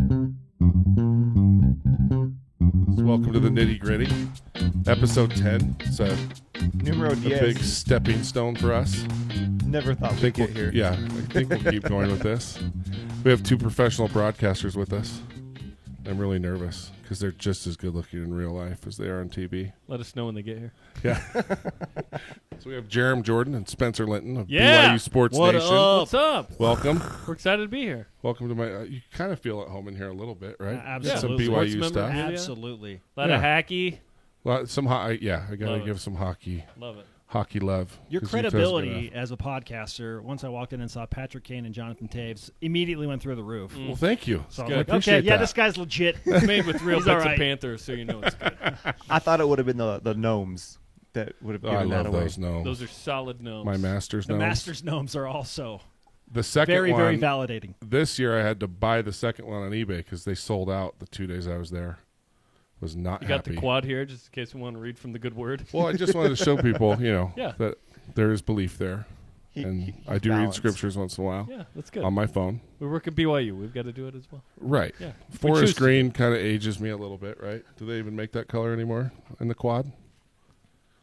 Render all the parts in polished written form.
Welcome to the Nitty Gritty, episode 10. It's a Numero big diez. stepping stone for us. Never thought we'd get here. Yeah, I think we'll keep going with this. We have two professional broadcasters with us. I'm really nervous because they're just as good looking in real life as they are on TV. Let us know when they get here. Yeah. So we have Jerem Jordan and Spencer Linton of Yeah. BYU Sports What Nation. up? What's up? Welcome. We're excited to be here. Welcome to my. You kind of feel at home in here a little bit, right? Absolutely. Some Sports BYU stuff. memorabilia. Absolutely. A lot of hacky. Some I gotta Love it. give some hockey Love it. love. Your 'cause Utah's credibility as a podcaster, once I walked in and saw Patrick Kane and Jonathan Taves, immediately went through the roof. Well, thank you. So I good. was like, Appreciate okay, yeah, that. this guy's legit. It's made with real He's bits all right. of Panthers, so you know it's good. I thought it would have been the gnomes that would have Oh, I given that love away. those gnomes. Those are solid gnomes. My Masters The gnomes. Masters gnomes are also The second very, one, very validating. this year I had to buy the second one on eBay because they sold out the 2 days I was there. Was not You got happy. the quad here, just in case we want to read from the good word. Well, I just wanted to show people, Yeah. that there is belief there. And He's I do read balanced. scriptures once in a while Yeah, that's good. on my phone. We work at BYU. We've got to do it as well. Right. Yeah. We choose Forest to. green kind of ages me a little bit, right? Do they even make that color anymore in the quad? We're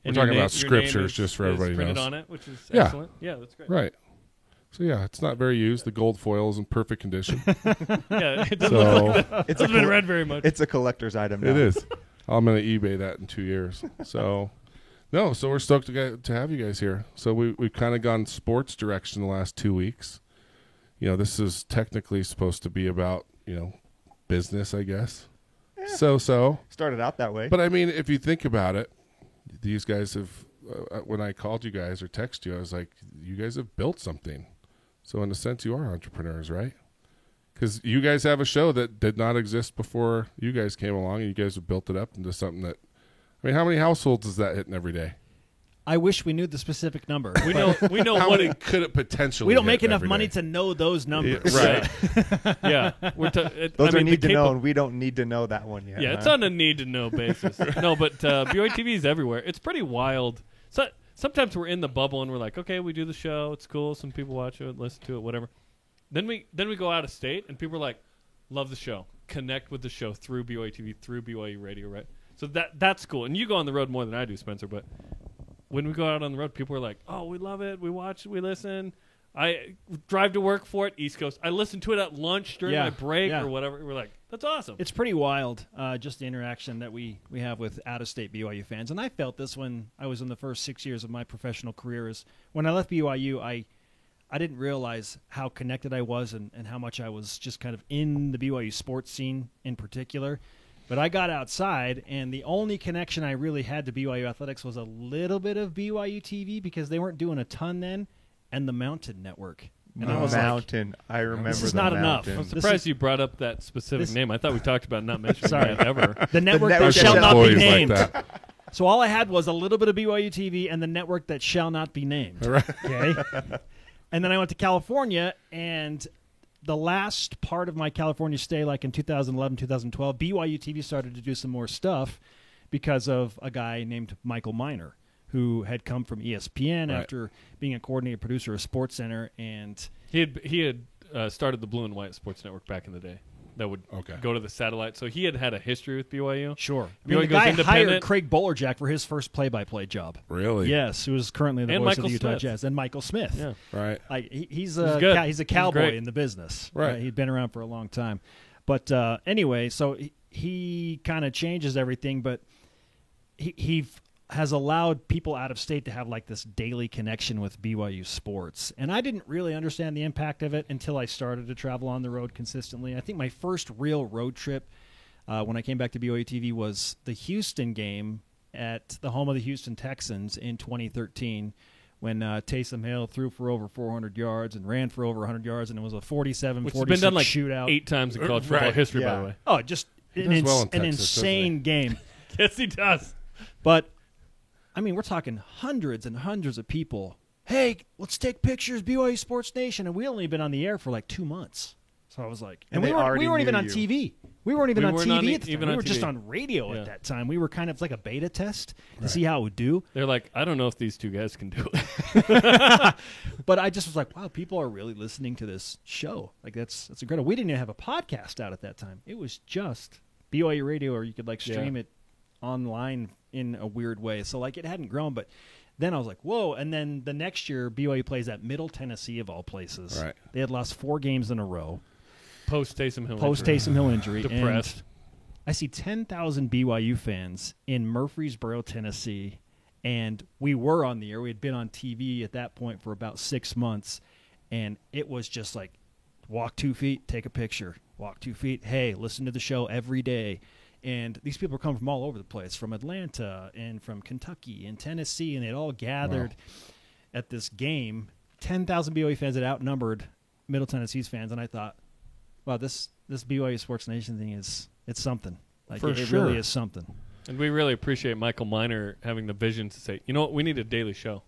And talking your about your name scriptures is- just for is everybody printed knows. on it, which is Yeah. excellent. Yeah, that's great. Right. So, yeah, it's not very used. The gold foil is in perfect condition. Yeah, it doesn't So, look It's hasn't been coll- read very much. It's a collector's item now. it is. I'm going to eBay that in 2 years. So, no, so we're stoked to have you guys here. So we've kind of gone sports direction the last 2 weeks. You know, this is technically supposed to be about, business, I guess. So. Started out that way. But, I mean, if you think about it, these guys have, when I called you guys or texted you, I was like, you guys have built something. So, in a sense, you are entrepreneurs, right? Because you guys have a show that did not exist before you guys came along, and you guys have built it up into something that, I mean, how many households is that hitting every day? I wish we knew the specific number. we know How what many it. could it potentially We don't hit make enough every money day? to know those numbers. Right. Yeah, Those I are mean, need the to know, and we don't need to know that one yet. Yeah, it's huh? on a need to know basis. No, but BYU TV is everywhere. It's pretty wild. So sometimes we're in the bubble and we're like, okay, we do the show. It's cool. Some people watch it, listen to it, whatever. Then we go out of state and people are like, love the show, connect with the show through BYU TV, through BYU Radio, right? So that's cool. And you go on the road more than I do, Spencer. But when we go out on the road, people are like, oh, we love it. We watch it. We listen. I drive to work for it, East Coast. I listen to it at lunch during my break or whatever. We're like, that's awesome. It's pretty wild, just the interaction that we have with out-of-state BYU fans. And I felt this when I was in the first 6 years of my professional career. Is when I left BYU, I didn't realize how connected I was and how much I was just kind of in the BYU sports scene in particular. But I got outside, and the only connection I really had to BYU athletics was a little bit of BYU TV because they weren't doing a ton then, and the Mountain Network. And I was like, Mountain. I remember this is the not enough. Mountain. I'm surprised you brought up that specific name. I thought we talked about not mentioning Sorry. that ever. the network network that shall that not be Employees named. Like that. So all I had was a little bit of BYU TV and the network that shall not be named. Right. Okay. And then I went to California, and the last part of my California stay, like in 2011, 2012, BYU TV started to do some more stuff because of a guy named Michael Miner, who had come from ESPN Right. after being a coordinating producer of SportsCenter, and He had started the Blue and White Sports Network back in the day. That would go to the satellite. So he had a history with BYU. sure, BYU the goes guy independent. hired Craig Bolerjack for his first play-by-play job. Really? Yes, who is currently the And voice Michael of the Utah Smith. Jazz, and Michael Smith. Yeah. Right. Like he's good. he's a He's cowboy great. in the business. Right. He'd been around for a long time. But anyway, so he kind of changes everything, but he has allowed people out of state to have like this daily connection with BYU sports. And I didn't really understand the impact of it until I started to travel on the road consistently. I think my first real road trip when I came back to BYU TV was the Houston game at the home of the Houston Texans in 2013 when Taysom Hill threw for over 400 yards and ran for over 100 yards, and it was a 47-46 Which has been done like shootout. 8 times in college football Right. history, by Yeah. the way. Oh, just an, does well in an Texas, doesn't he? insane game. Yes, he does. But, I mean, we're talking hundreds and hundreds of people. Hey, let's take pictures, BYU Sports Nation. And we only been on the air for like 2 months. So I was like, And we they weren't already even knew on you. TV. We weren't even We on weren't TV on at the even time. We on were just TV. on radio Yeah. at that time. We were kind of like a beta test to see how it would do. They're like, I don't know if these two guys can do it. But I just was like, wow, people are really listening to this show. Like that's incredible. We didn't even have a podcast out at that time. It was just BYU Radio, or you could like stream it online in a weird way. So like it hadn't grown, but then I was like, whoa. And then the next year, BYU plays at Middle Tennessee of all places. Right. They had lost 4 games in a row. Post Taysom Hill. Post injury. Taysom Hill injury. Depressed. And I see 10,000 BYU fans in Murfreesboro, Tennessee, and we were on the air. We had been on TV at that point for about 6 months, and it was just like, walk 2 feet, take a picture. Walk 2 feet, hey, listen to the show every day. And these people come from all over the place, from Atlanta and from Kentucky and Tennessee, and they'd all gathered at this game. 10,000 BYU fans had outnumbered Middle Tennessee's fans, and I thought, wow, this BYU Sports Nation thing it's something. Like For it sure. really is something. And we really appreciate Michael Miner having the vision to say, you know what, we need a daily show.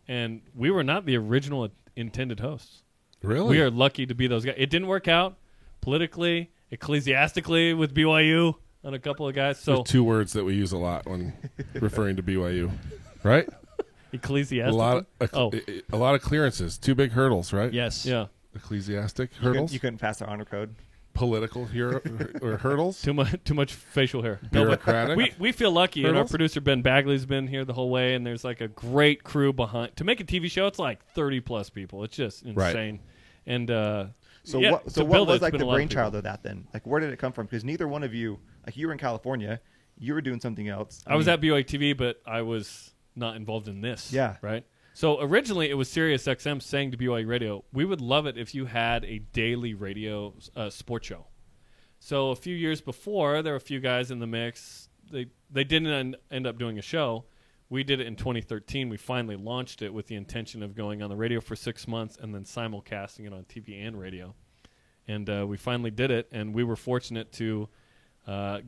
And we were not the original intended hosts. Really? We are lucky to be those guys. It didn't work out politically, ecclesiastically with BYU on a couple of guys. There's So 2 words that we use a lot when referring to BYU, right? ecclesiastically. A lot of clearances, 2 big hurdles, right? Yes. Yeah. Ecclesiastic You couldn't- hurdles, You couldn't pass the honor code. political or hurdles, Too much facial hair. No, but bureaucratic. we feel lucky, and our Hurdles? producer Ben Bagley's been here the whole way, and there's like a great crew behind. To make a TV show, it's like 30+ people. It's just insane. And So yeah, what? to So what build it, was it's like been the a lot of brainchild people. of that then? Like, where did it come from? Because neither one of you, like, you were in California, you were doing something else. I was mean, at BYU TV, but I was not involved in this. Yeah. Right. So originally, it was Sirius XM saying to BYU Radio, "We would love it if you had a daily radio sports show." So a few years before, there were a few guys in the mix. They didn't end up doing a show. We did it in 2013. We finally launched it with the intention of going on the radio for 6 months and then simulcasting it on TV and radio. And we finally did it, and we were fortunate to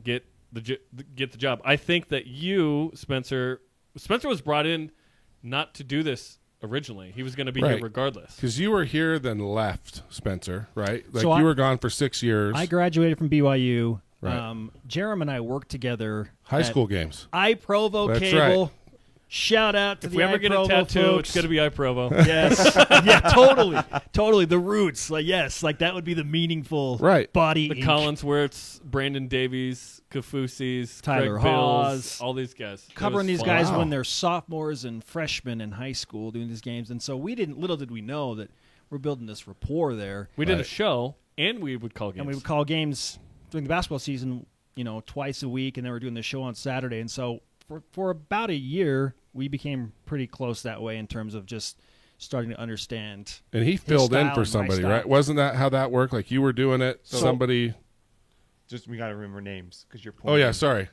get the job. I think that you, Spencer was brought in not to do this originally. He was going to be Right. here regardless. Because you were here, then left, Spencer, right? Like So you I- were gone for 6 years. I graduated from BYU. Right. Jerem and I worked together. High at school games. iProvo That's Cable. right. Shout out to If the we ever get a iProvo tattoo, folks. it's going to be iProvo. Yes. Yeah, totally. The roots. Like, yes, like that would be the meaningful Right. body. The ink. Collinsworths, Brandon Davies, Kafusis, Tyler Craig Hawes. Bills, all these guys. It Covering was these fun. guys Wow. when they're sophomores and freshmen in high school doing these games. And so little did we know that we're building this rapport there. We did a Right. show, and we would call games. And we would call games during the basketball season, twice a week, and then we're doing the show on Saturday. And so for about a year, we became pretty close that way in terms of just starting to understand. And he filled in style for and my somebody, style. right? Wasn't that how that worked? Like you were doing it, So- somebody. Just, we got to remember names because you're Oh yeah, sorry.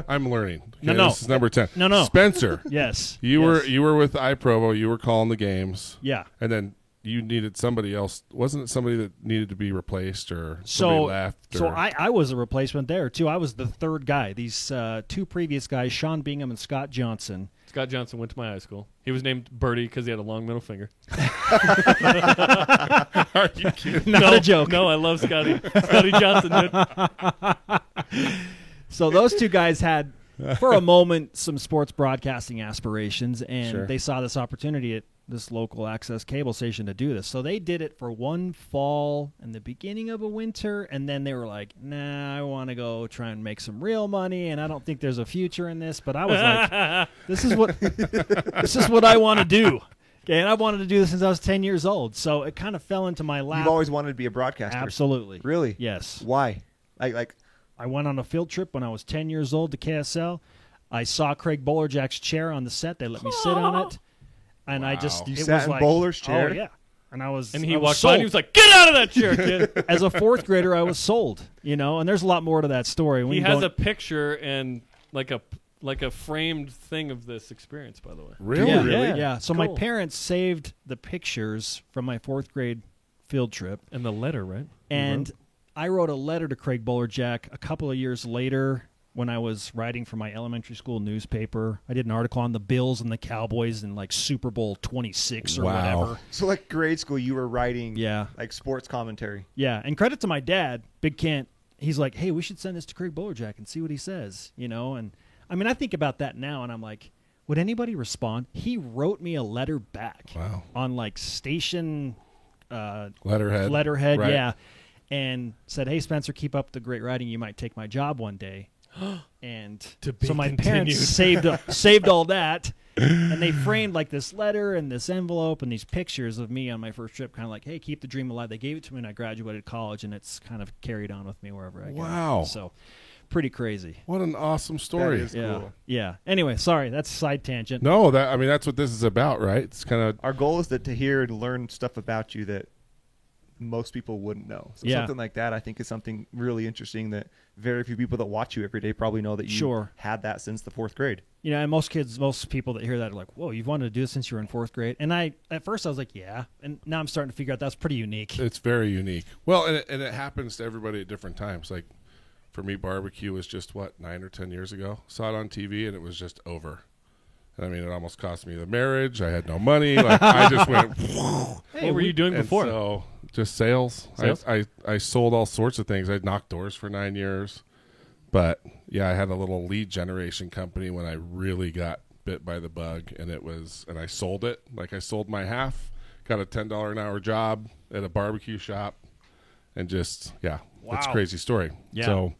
I'm learning. Okay, No. This is number 10. No. Spencer, Yes. you Yes. were with iProvo. You were calling the games, Yeah. and then you needed somebody else. Wasn't it somebody that needed to be replaced or somebody So, left? so or- I was a replacement there too. I was the third guy. These 2 previous guys, Sean Bingham and Scott Johnson. Scott Johnson went to my high school. He was named Birdie because he had a long middle finger. Are you kidding? Not no, a joke. No, I love Scotty. Scotty Johnson, dude. So those 2 guys had, for a moment, some sports broadcasting aspirations, and Sure. they saw this opportunity at this local access cable station to do this. So they did it for one fall and the beginning of a winter, and then they were like, nah, I want to go try and make some real money, and I don't think there's a future in this. But I was like, this is what I want to do. Okay, and I wanted to do this since I was 10 years old. So it kind of fell into my lap. You've always wanted to be a broadcaster. Absolutely. Really? Yes. Why? Like I went on a field trip when I was 10 years old to KSL. I saw Craig Bolerjack's chair on the set. They let me sit on it. And I just, Wow. You it sat was in like, Bowler's chair? Oh, yeah. And I was, And I he was walked by sold. and he was like, "Get out of that chair, kid." As a 4th grader, I was sold, and there's a lot more to that story. We He can has go- a picture and like a framed thing of this experience, by the way. Really? yeah, Really? yeah. So my Cool. parents saved the pictures from my 4th grade field trip. And the letter, right? And I wrote a letter to Craig Bolerjack a couple of years later when I was writing for my elementary school newspaper. I did an article on the Bills and the Cowboys in like Super Bowl 26 or Wow. whatever. so, like grade school, you were writing Yeah. like sports commentary. Yeah, and credit to my dad, Big Kent. he's like, hey, we should send this to Craig Bolerjack and see what he says, you know? And I mean, I think about that now, and I'm like, would anybody respond? He wrote me a letter back. Wow. On like station Letterhead. Right. yeah, and said, hey, Spencer, keep up the great writing. You might take my job one day. And To be so my continued. parents saved all that, and they framed like this letter and this envelope and these pictures of me on my first trip, kind of like, hey, keep the dream alive. They gave it to me when I graduated college, and it's kind of carried on with me wherever I go. Wow. So pretty crazy. What an awesome story. That is Yeah. cool. Yeah. Anyway, sorry, that's a side tangent. No, that's what this is about, right? It's kind of Our goal is to hear and learn stuff about you that most people wouldn't know. So Yeah. something like that, I think, is something really interesting that very few people that watch you every day probably know that you Sure. had that since the 4th grade. You know, and most people that hear that are like, whoa, you've wanted to do this since you were in 4th grade? And at first I was like, yeah. And now I'm starting to figure out that's pretty unique. it's very unique. Well, and it happens to everybody at different times. Like for me, barbecue was just 9 or 10 years ago. Saw it on TV and it was just over. And I mean, it almost cost me the marriage. I had no money. Like I just went. What were you doing And before? so just sales. Sales? I sold all sorts of things. I knocked doors for 9 years. But yeah, I had a little lead generation company when I really got bit by the bug, and I sold it. Like I sold my half, got a $10 an hour job at a barbecue shop, and just that's a Wow. crazy story. Yeah. So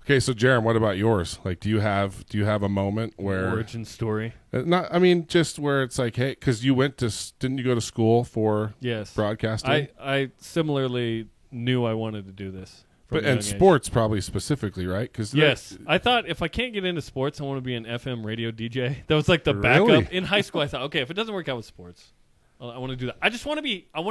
okay, so Jerem, what about yours? Like, do you have a moment where Origin story. not? I mean, just where it's like, hey, because didn't you go to school for Yes. broadcasting? I similarly knew I wanted to do this. from But a and young age. sports probably specifically, right? Because Yes. I thought if I can't get into sports, I want to be an FM radio DJ. That was like the Really? backup. In high school, I thought, okay, if it doesn't work out with sports, I want to do that. I want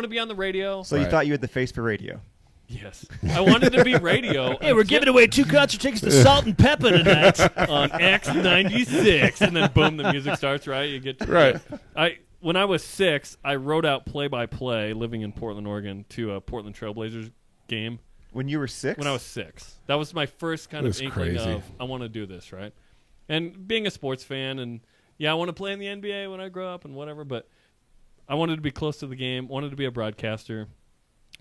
to be on the radio. So you Right. thought you had the face for radio. Yes. I wanted to be radio. Hey, we're giving away 2 concert tickets to Salt and Pepper tonight. on X96, and then boom, the music starts. Right, you get Right. When I was 6, I wrote out play-by-play, living in Portland, Oregon, to a Portland Trailblazers game. When you were 6? When I was 6, that was my first kind of That's inkling crazy. of I want to do this, right? And being a sports fan, and I want to play in the NBA when I grow up and whatever. But I wanted to be close to the game. Wanted to be a broadcaster.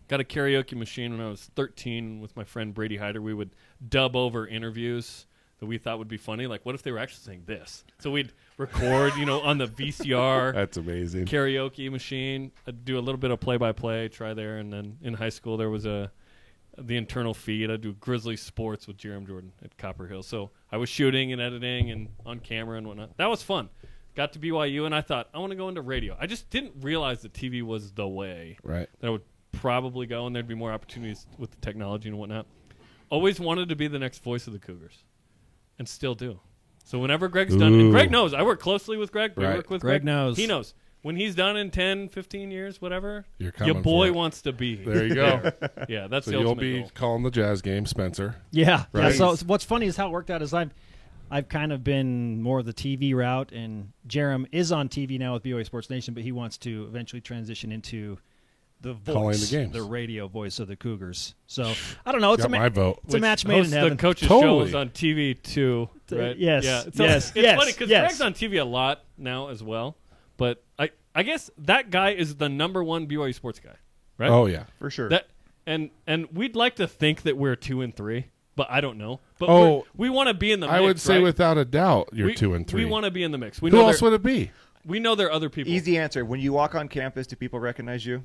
Got a karaoke machine when I was 13 with my friend Brady Hyder. We would dub over interviews that we thought would be funny. Like, what if they were actually saying this? So we'd record, on the VCR That's amazing. karaoke machine. I'd do a little bit of play-by-play, try there, and then in high school there was the internal feed. I'd do Grizzly Sports with Jerem Jordan at Copper Hill. So I was shooting and editing and on camera and whatnot. That was fun. Got to BYU, and I thought, I want to go into radio. I just didn't realize that TV was the way Right. that I would probably go, and there'd be more opportunities with the technology and whatnot. Always wanted to be the next voice of the Cougars, and still do. So whenever Greg's done, and Ooh. Greg knows, I work closely with Greg. We Right. work with Greg Greg. knows. He knows. When he's done in 10, 15 years, whatever, You're coming your boy for it. wants to be. There you go. Yeah, that's So the you'll ultimate be goal. calling the Jazz game, Spencer. Yeah. Right. So what's funny is how it worked out is I've kind of been more of the TV route, and Jerem is on TV now with BYU Sports Nation, but he wants to eventually transition into the voice, Calling the games. radio voice of the Cougars. So I don't know. It's Got my vote. It's a Which match made in hosts heaven. The coach's Totally. show is on TV too, right? Yes, Yeah. So yes, It's yes, funny because yes. Greg's on TV a lot now as well, but I guess that guy is the number one BYU sports guy, right? Oh yeah. For sure. That and we'd like to think that we're 2 and 3, but I don't know. But Oh, we want to be in the mix. I would say right? without a doubt you're we, 2 and 3. We want to be in the mix. We Who know else there, would it be? we know there are other people. Easy answer. When you walk on campus, do people recognize you?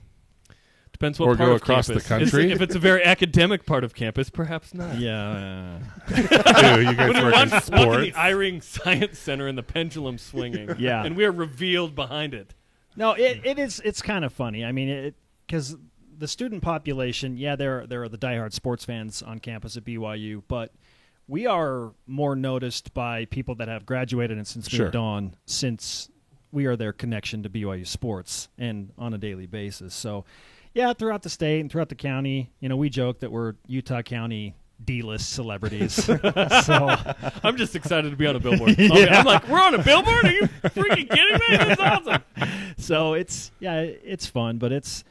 Depends what Or part go of across the campus. country? If it's a very academic part of campus, perhaps not. Yeah. Ew, you guys When we work walk in in sports. the Eyring Science Center and the pendulum swinging, Yeah. and we're revealed behind it. No, it's kind of funny. I mean, because the student population, there are the diehard sports fans on campus at BYU, but we are more noticed by people that have graduated and since Sure. moved on, since we are their connection to BYU sports and on a daily basis. So, yeah, throughout the state and throughout the county, we joke that we're Utah County D-list celebrities. So I'm just excited to be on a billboard. I'm like, we're on a billboard? Are you freaking kidding me? That's awesome. So it's fun, but it's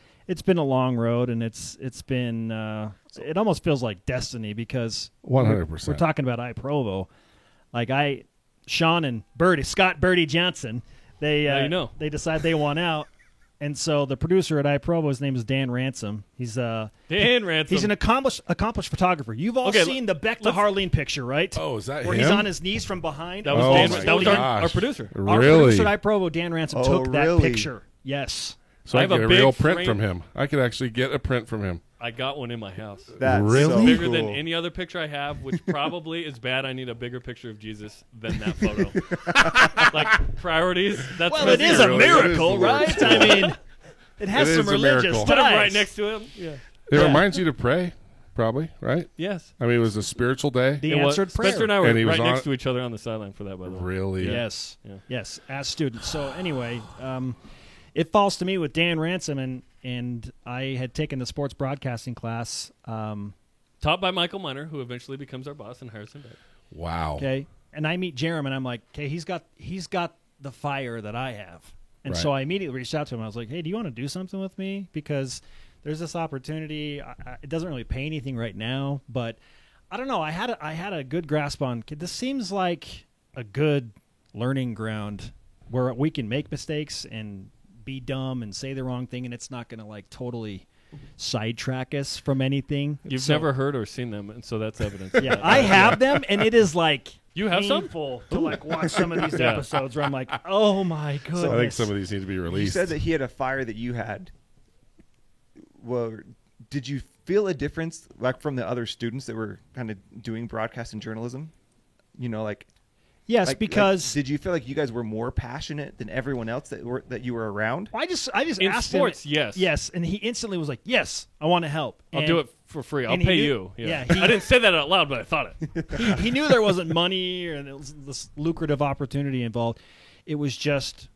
been a long road, and it's been it almost feels like destiny because 100%. we're talking about iProvo. Like Sean and Scott Birdie Johnson, they Now you know. they decide they want out, And so the producer at iProvo, his name is Dan Ransom. He's Dan Ransom. He's an accomplished photographer. You've all Okay, seen the Beck to let's- Harleen picture, right? Oh, is that Where him? he's on his knees from behind. That was Oh Dan. my That was our gosh. producer. Our Really? producer at iProvo, Dan Ransom, Oh, took that really? picture. Yes. So I I have get a a big real print frame- from him. I could actually get a print from him. I got one in my house. That's Really? so Bigger cool. than any other picture I have, which probably is bad. I need a bigger picture of Jesus than that photo. Like priorities. That's Well, what it is a really- it is miracle, the right? worst. I mean, it has It some is a religious miracle. Put him ties. right next to him. Yeah. It Yeah. reminds you to pray, probably, right? Yes. I mean, it was a spiritual day. The It was- answered prayer. Spencer and I were And he was right next on- to each other on the sideline for that, by the way. Really? Yes. Yeah. Yes, as students. So anyway, it falls to me with Dan Ransom, and I had taken the sports broadcasting class. Taught by Michael Miner, who eventually becomes our boss and hires him back. Wow. Okay, and I meet Jerem, and I'm like, okay, he's got the fire that I have, and so Right. I immediately reached out to him. I was like, hey, do you want to do something with me? Because there's this opportunity. It doesn't really pay anything right now, but I don't know. I had a good grasp on. This seems like a good learning ground where we can make mistakes and be dumb and say the wrong thing, and it's not going to like totally sidetrack us from anything. You've So- never heard or seen them, and so that's evidence. Yeah, I have them, and it is like You have some? painful to like watch some of these Yeah. episodes where I'm like, oh my goodness. I think some of these need to be You released. said that he had a fire that you had. Well, did you feel a difference, like from the other students that were kind of doing broadcast and journalism? You know, yes, like, because did you feel like you guys were more passionate than everyone else that you were around? I just In asked sports, him. yes. Yes, and he instantly was like, yes, I want to help. I'll And do it for free. I'll and he pay knew- you. yeah, I didn't say that out loud, but I thought it. he knew there wasn't money and it was this lucrative opportunity involved. It was just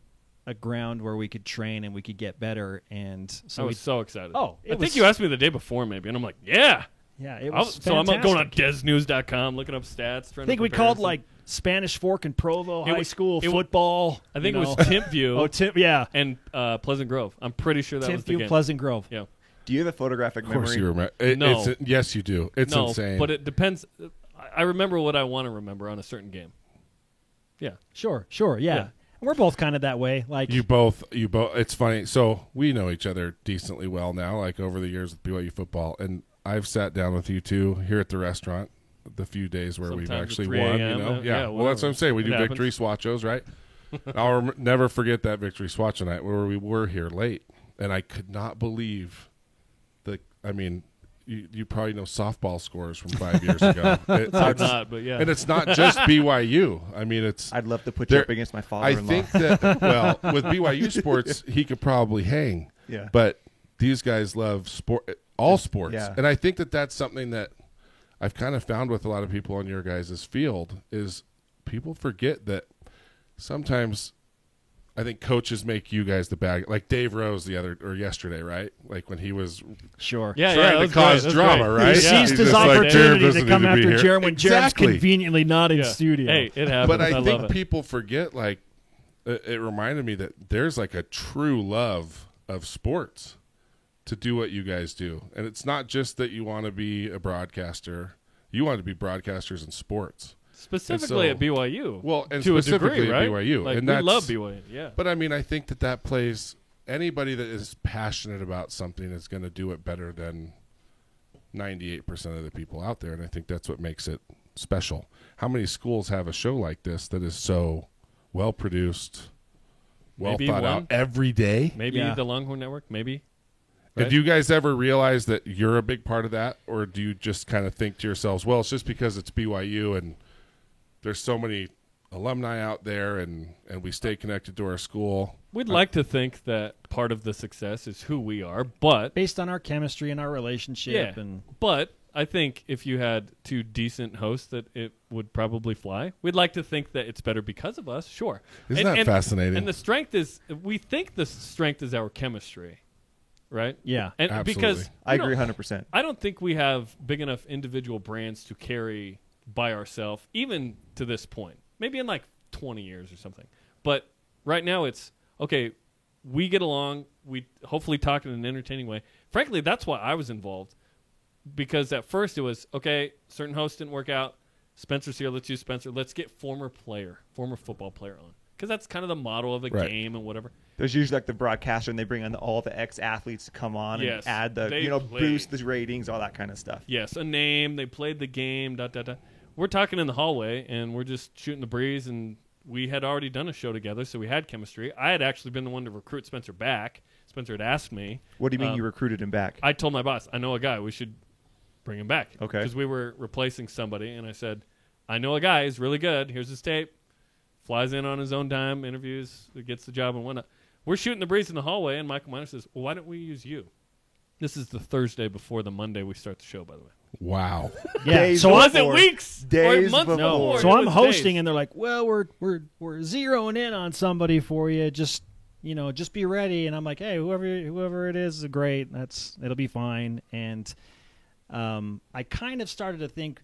a ground where we could train and we could get better. And so I was so excited. Oh, it I think was- you asked me the day before, maybe, and I'm like, yeah. yeah, it was So I'm going on fantastic. desnews.com, looking up stats. I think we called like Spanish Fork and Provo It High was- School it was- football. I think you it know. was Timpview Oh, yeah. and Pleasant Grove. I'm pretty sure that was the Timpview, game. Pleasant Grove. Yeah. Do you have a photographic of course memory? you remember. No. Yes, you do. It's No, insane. but it depends. I remember what I want to remember on a certain game. Yeah. Sure, yeah. Yeah. We're both kind of that way. Like You both. It's funny. So we know each other decently well now, like over the years with BYU football, and I've sat down with you two here at the restaurant the few days where we've Sometimes at actually 3 won. You a.m., know, yeah, Well, that's what I'm saying. We It do happens. victory swatchos, right? I'll never forget that victory swatch night where we were here late, and I could not believe the. I mean, you probably know softball scores from 5 years ago. I'm not, but yeah. And it's not just BYU. I mean, it's. I'd love to put you There- up against my I father-in-law. think that with BYU sports, he could probably hang. Yeah. But these guys love all sports, Yeah. and I think that that's something that I've kind of found with a lot of people on your guys' field is people forget that sometimes. I think coaches make you guys the bad, like Dave Rose yesterday, right? Like when he was sure. yeah, trying that to was cause great. That's drama, great. right? He Yeah. seized He's his just like, opportunity Jared to doesn't come need to be after here. Jared when Jared's Exactly. conveniently not in Yeah. studio. Hey, it happens. But I love think it. people forget, like, it reminded me that there's like a true love of sports to do what you guys do. And it's not just that you want to be a broadcaster, you want to be broadcasters in sports. Specifically And at BYU. Well, and to a specifically degree, at right? BYU. Like, And we that's- love BYU. Yeah. But I mean, I think that plays anybody that is passionate about something is going to do it better than 98% of the people out there. And I think that's what makes it special. How many schools have a show like this that is so well produced, well Maybe thought one. out every day? Maybe Yeah. the Longhorn Network. Maybe. And Right? do you guys ever realize that you're a big part of that? Or do you just kind of think to yourselves, well, it's just because it's BYU and there's so many alumni out there and we stay connected to our school? We'd like to think that part of the success is who we are, but Based on our chemistry and our relationship, yeah. and But I think if you had two decent hosts, that it would probably fly. We'd like to think that it's better because of us. Sure. Isn't that fascinating? And the strength is, we think the strength is our chemistry, right? yeah, And Absolutely. because I you know, agree 100%. I don't think we have big enough individual brands to carry by ourselves, even to this point. Maybe in like 20 years or something. But right now it's, okay, we get along, we hopefully talk in an entertaining way. Frankly, that's why I was involved. Because at first it was, okay, certain hosts didn't work out. Spencer's here, let's use Spencer. Let's get former football player on. because that's kind of the model of the Right. game and whatever. There's usually like the broadcaster, and they bring on all the ex-athletes to come on Yes, and add the, they played. boost the ratings, all that kind of stuff. Yes, a name. They played the game. We're talking in the hallway, and we're just shooting the breeze. And we had already done a show together, so we had chemistry. I had actually been the one to recruit Spencer back. Spencer had asked me. What do you mean you recruited him back? I told my boss, I know a guy. We should bring him back. Okay. Because we were replacing somebody, and I said, I know a guy. He's really good. Here's his tape. Flies in on his own dime, interviews, gets the job, and whatnot. We're shooting the breeze in the hallway, and Michael Miner says, well, why don't we use you? This is the Thursday before the Monday we start the show, by the way. Wow. Yeah. Days So Was before. it weeks? Days or months before. before? So It I'm was hosting, days. and they're like, "Well, we're zeroing in on somebody for you. Just just be ready." And I'm like, "Hey, whoever it is great. It'll be fine." And I kind of started to think,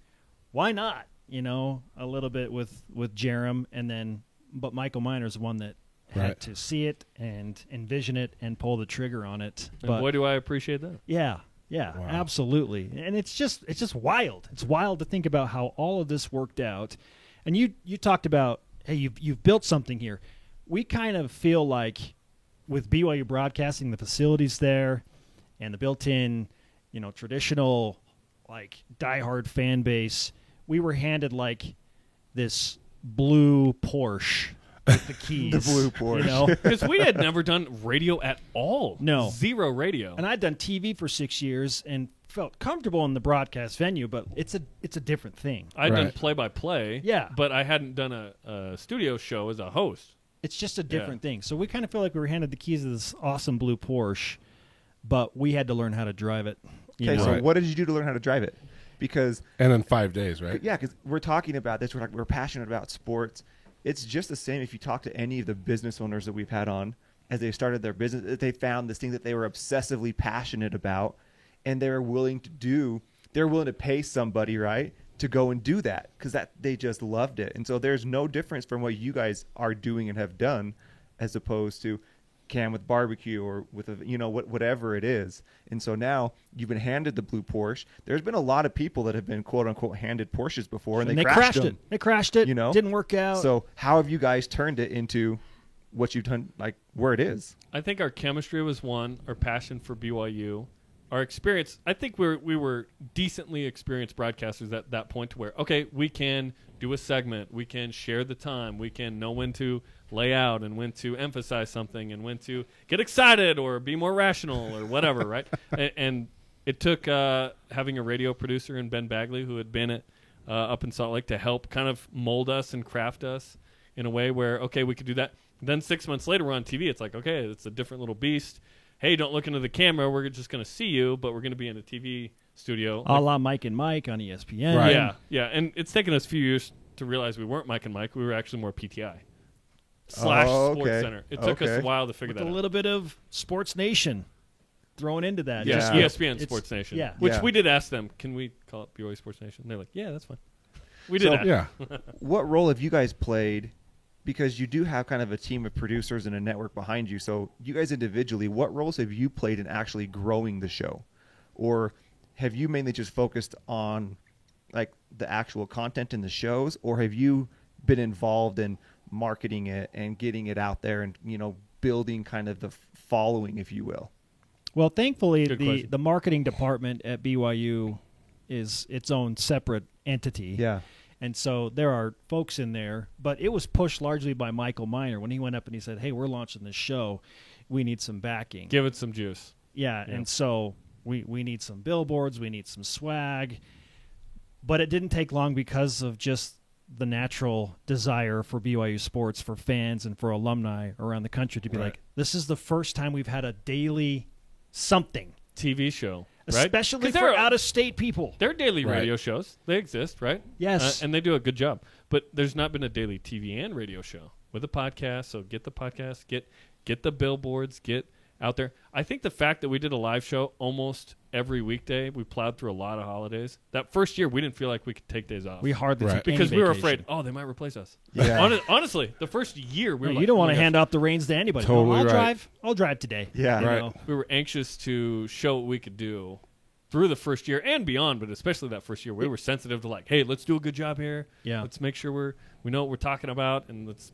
why not? A little bit with Jerem, but Michael Miner's one that had Right. to see it and envision it and pull the trigger on it. And But boy, do I appreciate that. yeah, Wow. absolutely. And it's just wild. It's wild to think about how all of this worked out. And you talked about, hey, you've built something here. We kind of feel like with BYU Broadcasting, the facilities there and the built-in, traditional like diehard fan base, we were handed like this blue Porsche with the keys. The blue Porsche. Because we had never done radio at all. No. Zero radio. And I'd done TV for 6 years and felt comfortable in the broadcast venue, but it's a different thing. I'd done Right. play-by-play. Yeah. But I hadn't done a studio show as a host. It's just a different thing. So we kind of feel like we were handed the keys to this awesome blue Porsche, but we had to learn how to drive it. Okay, know. so Right. what did you do to learn how to drive it? Because And in 5 days, right? yeah, because we're talking about this. We're passionate about sports. It's just the same if you talk to any of the business owners that we've had on as they started their business. They found this thing that they were obsessively passionate about, and they were willing to do. They're willing to pay somebody, right, to go and do that because they just loved it. And so there's no difference from what you guys are doing and have done, as opposed to Cam with barbecue or with whatever it is. And so now you've been handed the blue Porsche. There's been a lot of people that have been quote unquote handed Porsches before, and they crashed them. it. They crashed it. You know? Didn't work out. So how have you guys turned it into what you've done, like where it is? I think our chemistry was one, our passion for BYU, our experience. I think we were decently experienced broadcasters at that point to where, okay, we can do a segment, we can share the time, we can know when to lay out and when to emphasize something and when to get excited or be more rational or whatever, right? And it took having a radio producer in Ben Bagley who had been up in Salt Lake to help kind of mold us and craft us in a way where, okay, we could do that. Then 6 months later, we're on TV. It's like, okay, it's a different little beast. Hey, don't look into the camera. We're just going to see you, but we're going to be in a TV studio. a la Mike and Mike on ESPN. Right. Yeah. And it's taken us a few years to realize we weren't Mike and Mike. We were actually more PTI / Sports okay. Center. It took us Okay. a while to figure With that a out. little bit of Sports Nation thrown into that. Yeah, Yeah. ESPN It's- Sports Nation. yeah. Which Yeah. we did ask them, can we call it BYU Sports Nation? And they're like, yeah, that's fine. We did So- that. Yeah. What role have you guys played? Because you do have kind of a team of producers and a network behind you. So you guys individually, what roles have you played in actually growing the show? Or have you mainly just focused on like the actual content in the shows? Or have you been involved in marketing it and getting it out there and, building kind of the following, if you will? Well, thankfully, Good question. the marketing department at BYU is its own separate entity. Yeah. And so there are folks in there, but it was pushed largely by Michael Miner when he went up and he said, hey, we're launching this show. We need some backing. Give it some juice. Yeah, Yeah. and so we need some billboards, we need some swag. But it didn't take long because of just the natural desire for BYU sports, for fans and for alumni around the country to be Right. like, this is the first time we've had a daily something, TV show. Right? especially 'Cause for there are- out-of-state people. They're daily Right. radio shows. They exist, right? Yes. And they do a good job. But there's not been a daily TV and radio show with a podcast. So get the podcast, get the billboards, get out there. I think the fact that we did a live show almost every weekday, we plowed through a lot of holidays. That first year, we didn't feel like we could take days off. We hardly Right. took any because we were vacation. afraid, oh, they might replace us. Yeah. Honestly, the first year, we were No, like, you don't oh want my to gosh. hand off the reins to anybody. Totally I'll right. drive. I'll drive today. Yeah. You Right. know? We were anxious to show what we could do through the first year and beyond, but especially that first year, we were sensitive to like, hey, let's do a good job here. Yeah. Let's make sure we know what we're talking about, and let's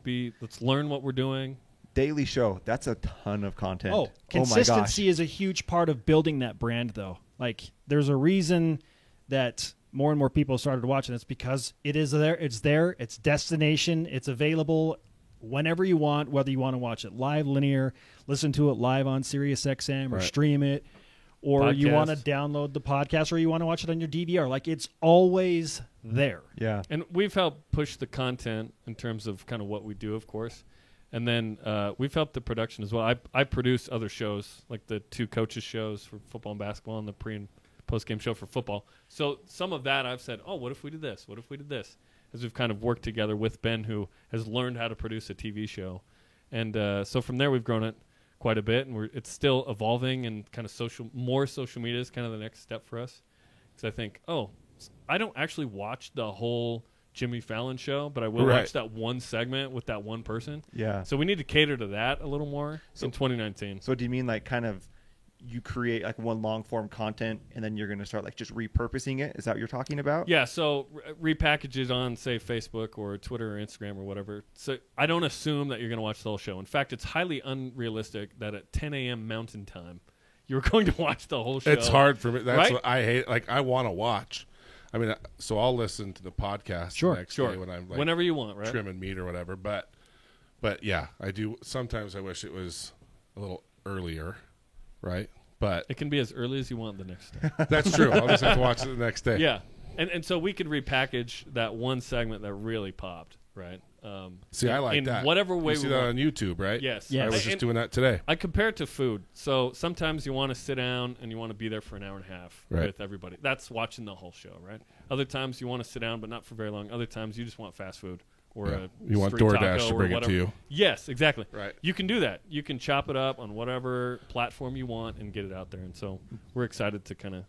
learn what we're doing. Daily show, that's a ton of content. Oh, my gosh. consistency is a huge part of building that brand, though. Like, there's a reason that more and more people started watching. It's because it is there. It's there. It's destination. It's available whenever you want, whether you want to watch it live, linear, listen to it live on SiriusXM, or Right. stream it, or you want to Podcast. download the podcast, or you want to watch it on your DVR. Like, it's always there. Yeah. And we've helped push the content in terms of kind of what we do, of course. And then we've helped the production as well. I produce other shows, like the 2 coaches shows for football and basketball and the pre- and post-game show for football. So some of that I've said, oh, what if we did this? What if we did this? As we've kind of worked together with Ben, who has learned how to produce a TV show. And so from there, we've grown it quite a bit. And it's still evolving, and kind of more social media is kind of the next step for us. Because I think, I don't actually watch the whole Jimmy Fallon show, but I will Right. watch that one segment with that one person. Yeah. So we need to cater to that a little more in 2019. So do you mean like kind of you create like one long form content and then you're going to start like just repurposing it? Is that what you're talking about? Yeah, so repackage it on, say, Facebook or Twitter or Instagram or whatever. So I don't assume that you're going to watch the whole show. In fact, it's highly unrealistic that at 10 a.m. Mountain Time, you're going to watch the whole show. It's hard for me. That's Right? what I hate. Like, I want to watch. I mean, so I'll listen to the podcast the next Sure. day when I'm like Whenever you want, right? trimming meat or whatever. But yeah, I do. Sometimes I wish it was a little earlier, right? But It can be as early as you want the next day. that's true. I'll just have to watch it the next day. Yeah. And so we could repackage that one segment that really popped, right? See, I like in that. whatever way you see we that want. on YouTube, right? Yes. Yes. I was just doing that today. I compare it to food. So sometimes you want to sit down and you want to be there for an hour and a half Right. with everybody. That's watching the whole show, right? Other times you want to sit down, but not for very long. Other times you just want fast food or Yeah. a You want street DoorDash taco to or bring it whatever. to you. Yes, exactly. Right. You can do that. You can chop it up on whatever platform you want and get it out there. And so we're excited to kind of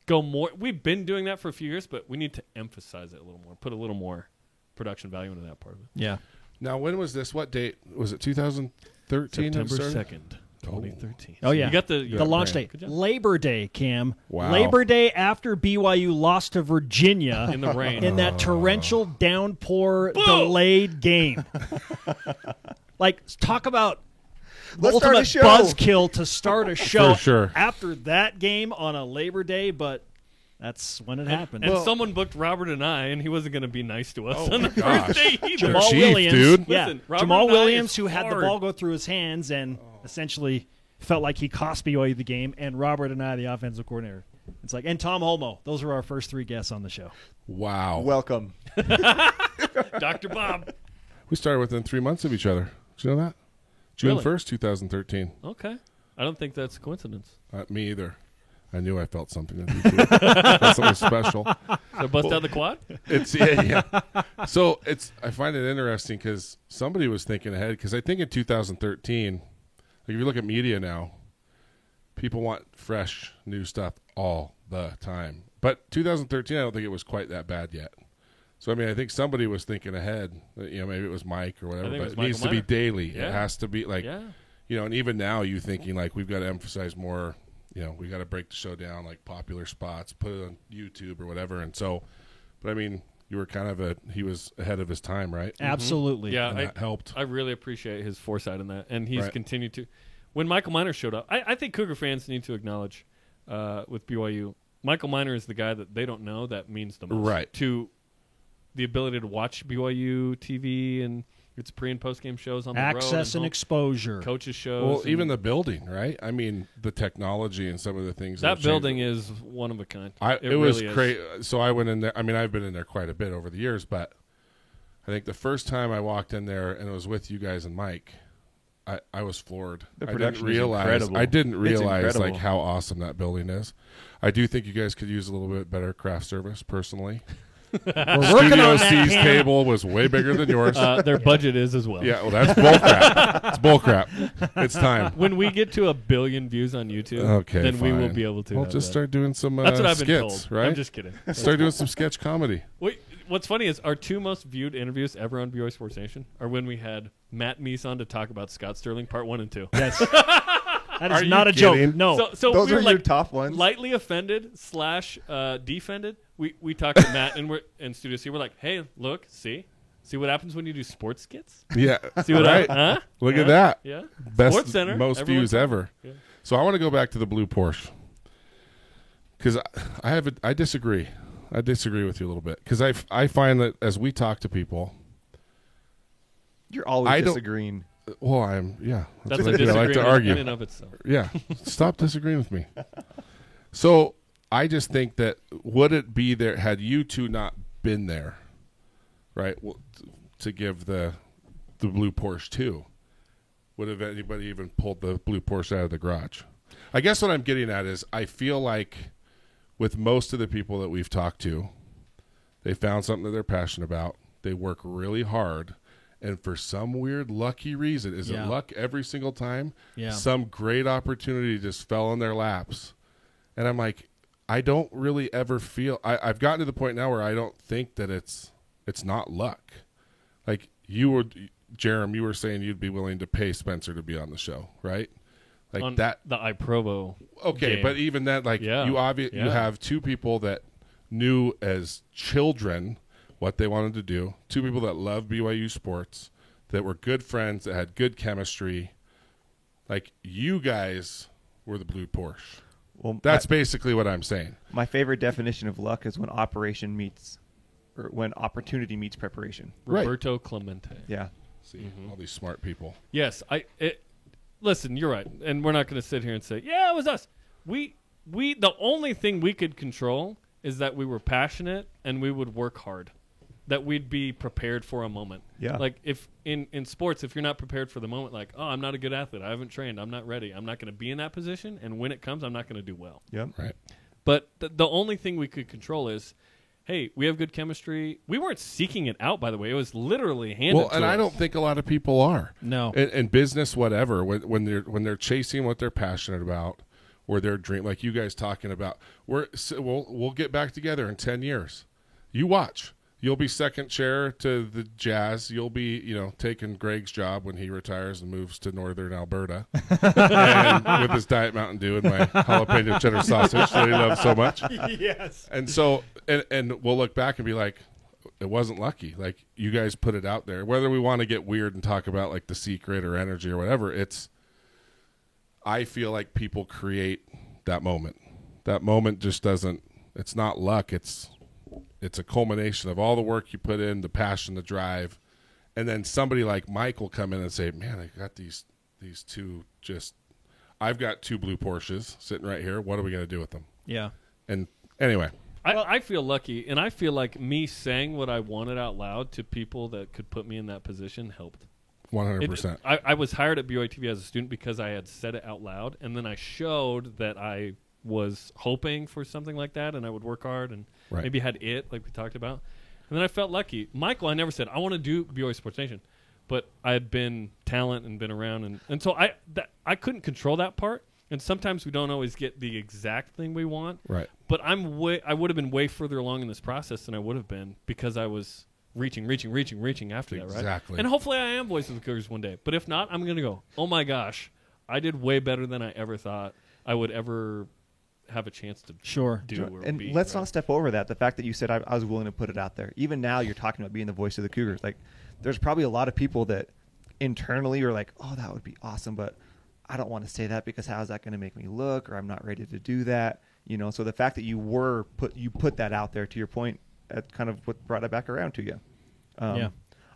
go more. We've been doing that for a few years, but we need to emphasize it a little more, put a little more production value into that part of it. Yeah. Now, when was this? What date? Was it 2013? September 2nd, 2013. Oh, yeah. You got the The launch man. date, Good job. Labor Day, Cam. Wow. Labor Day after BYU lost to Virginia in the rain. in that torrential downpour delayed game. Like, talk about Let's start a ultimate show. buzzkill to start a show For sure. after that game on a Labor Day, but that's when it happened. And someone booked Robert and I, and he wasn't going to be nice to us Oh on the my gosh. first day either. Jamal Chief, Williams, dude. yeah, Listen, Robert Jamal and I Williams, is who had the hard. ball go through his hands and essentially felt like he cost BYU the game, and Robert and I, the offensive coordinator. It's like, and Tom Holmoe. Those were our first 3 guests on the show. Wow. Welcome. Dr. Bob. We started within 3 months of each other. Did you know that? June Really? 1st, 2013. Okay. I don't think that's a coincidence. Me either. I knew I felt something in you too. Felt something special. So bust out the quad? It's yeah. So I find it interesting because somebody was thinking ahead. Because I think in 2013, like if you look at media now, people want fresh new stuff all the time. But 2013, I don't think it was quite that bad yet. So I mean, I think somebody was thinking ahead. Maybe it was Mike or whatever. think it But was it needs to Michael be Miner. daily. Yeah. It has to be like Yeah. and even now you thinking like we've got to emphasize more. We got to break the show down, like popular spots, put it on YouTube or whatever. And so, but I mean, you were kind of he was ahead of his time, right? Absolutely. Yeah, And that helped. I really appreciate his foresight in that, and he's Right. continued to. When Michael Miner showed up, I think Cougar fans need to acknowledge with BYU, Michael Miner is the guy that they don't know that means the most Right. to the ability to watch BYU TV and its pre and post game shows on the road, Access and home exposure. coaches shows. Well, and even the building, right? I mean, the technology and some of the things. that have changed. building is one of a kind. It was really is. crazy. So I went in there. I mean, I've been in there quite a bit over the years, but I think the first time I walked in there and it was with you guys and Mike, I was floored. The I production didn't is realize. incredible. I didn't It's realize like incredible. how awesome that building is. I do think you guys could use a little bit better craft service, personally. We're working Studio on that, C's Cam. table was way bigger than yours. Their budget is as well. Yeah, well, that's bullcrap. It's bullcrap. It's time. When we get to 1 billion views on YouTube, Okay, then we will fine. be able to. We'll have just that. start doing some That's what I've been skits, told. right? I'm just kidding. Start doing some sketch comedy. Wait, what's funny is our 2 most viewed interviews ever on BYU Sports Nation are when we had Matt Meese on to talk about Scott Sterling Part 1 and 2. Yes. That Are is not you a joke. kidding? No. Those So we are were your like top ones. lightly offended / defended. We talked to Matt and we're in Studio C. We're like, hey, look, see what happens when you do sports skits. Yeah. See what right? huh? Look Huh? at that. Yeah. Best, Sports Center. most Everyone's views ever. Yeah. So I want to go back to the blue Porsche because I disagree. I disagree with you a little bit because I find that as we talk to people, You're always I don't- disagreeing. well, that's That's what a I do. I like disagreement to argue. in and of itself. Yeah, stop disagreeing with me. So I just think that would it be there had you two not been there, right? Well, to give the blue Porsche too, would have anybody even pulled the blue Porsche out of the garage? I guess what I'm getting at is I feel like with most of the people that we've talked to, they found something that they're passionate about. They work really hard. And for some weird lucky reason, is Yeah. it luck every single time? Yeah. Some great opportunity just fell in their laps. And I'm like, I don't really ever feel I've gotten to the point now where I don't think that it's not luck. Like Jerem, you were saying you'd be willing to pay Spencer to be on the show, right? Like On that. the iProvo. Okay, game. but even that, like Yeah. you Yeah. have two people that knew as children what they wanted to do. Two people that love BYU sports, that were good friends, that had good chemistry. Like you guys were the blue Porsche. Well, That's basically what I'm saying. my favorite definition of luck is when when opportunity meets preparation. Right. Roberto Clemente. Yeah. See, all these smart people. Yes, listen, you're right. And we're not going to sit here and say, yeah, it was us. The only thing we could control is that we were passionate and we would work hard. That we'd be prepared for a moment. Yeah. Like if in sports, if you're not prepared for the moment, like, oh, I'm not a good athlete. I haven't trained. I'm not ready. I'm not going to be in that position. And when it comes, I'm not going to do well. Yep. Right. But the only thing we could control is, hey, we have good chemistry. We weren't seeking it out, by the way. It was literally handed Well, to and us. I don't think a lot of people are. No. In business, whatever, when they're chasing what they're passionate about, or their dream, like you guys talking about, we'll get back together in 10 years. You watch. You'll be second chair to the Jazz. You'll be, taking Greg's job when he retires and moves to northern Alberta, and with his Diet Mountain Dew and my jalapeno cheddar sausage that he loves so much. Yes. And so, and we'll look back and be like, it wasn't lucky. Like you guys put it out there. Whether we want to get weird and talk about like The Secret or Energy or whatever, I feel like people create that moment. That moment just doesn't. It's not luck. It's a culmination of all the work you put in, the passion, the drive, and then somebody like Mike will come in and say, "Man, I got these two. I've got two blue Porsches sitting right here. What are we going to do with them?" Yeah. And anyway, I feel lucky, and I feel like me saying what I wanted out loud to people that could put me in that position helped. 100%. I was hired at BYU TV as a student because I had said it out loud, and then I showed that I was hoping for something like that, and I would work hard, and Right. maybe had like we talked about. And then I felt lucky. Michael, I never said, I want to do BYU Sports Nation, but I had been talent and been around, and so I couldn't control that part, and sometimes we don't always get the exact thing we want. Right. But I would have been way further along in this process than I would have been because I was reaching after that, right? Exactly. And hopefully I am voice of the Cougars one day. But if not, I'm going to go, oh my gosh, I did way better than I ever thought I would ever have a chance to Sure. do or And be. let's right? not step over that. The fact that you said I was willing to put it out there. Even now, you're talking about being the voice of the Cougars. Like, there's probably a lot of people that internally are like, "Oh, that would be awesome," but I don't want to say that because how is that going to make me look? Or I'm not ready to do that. So the fact that you put that out there, to your point, that's kind of what brought it back around to you. Yeah. I'm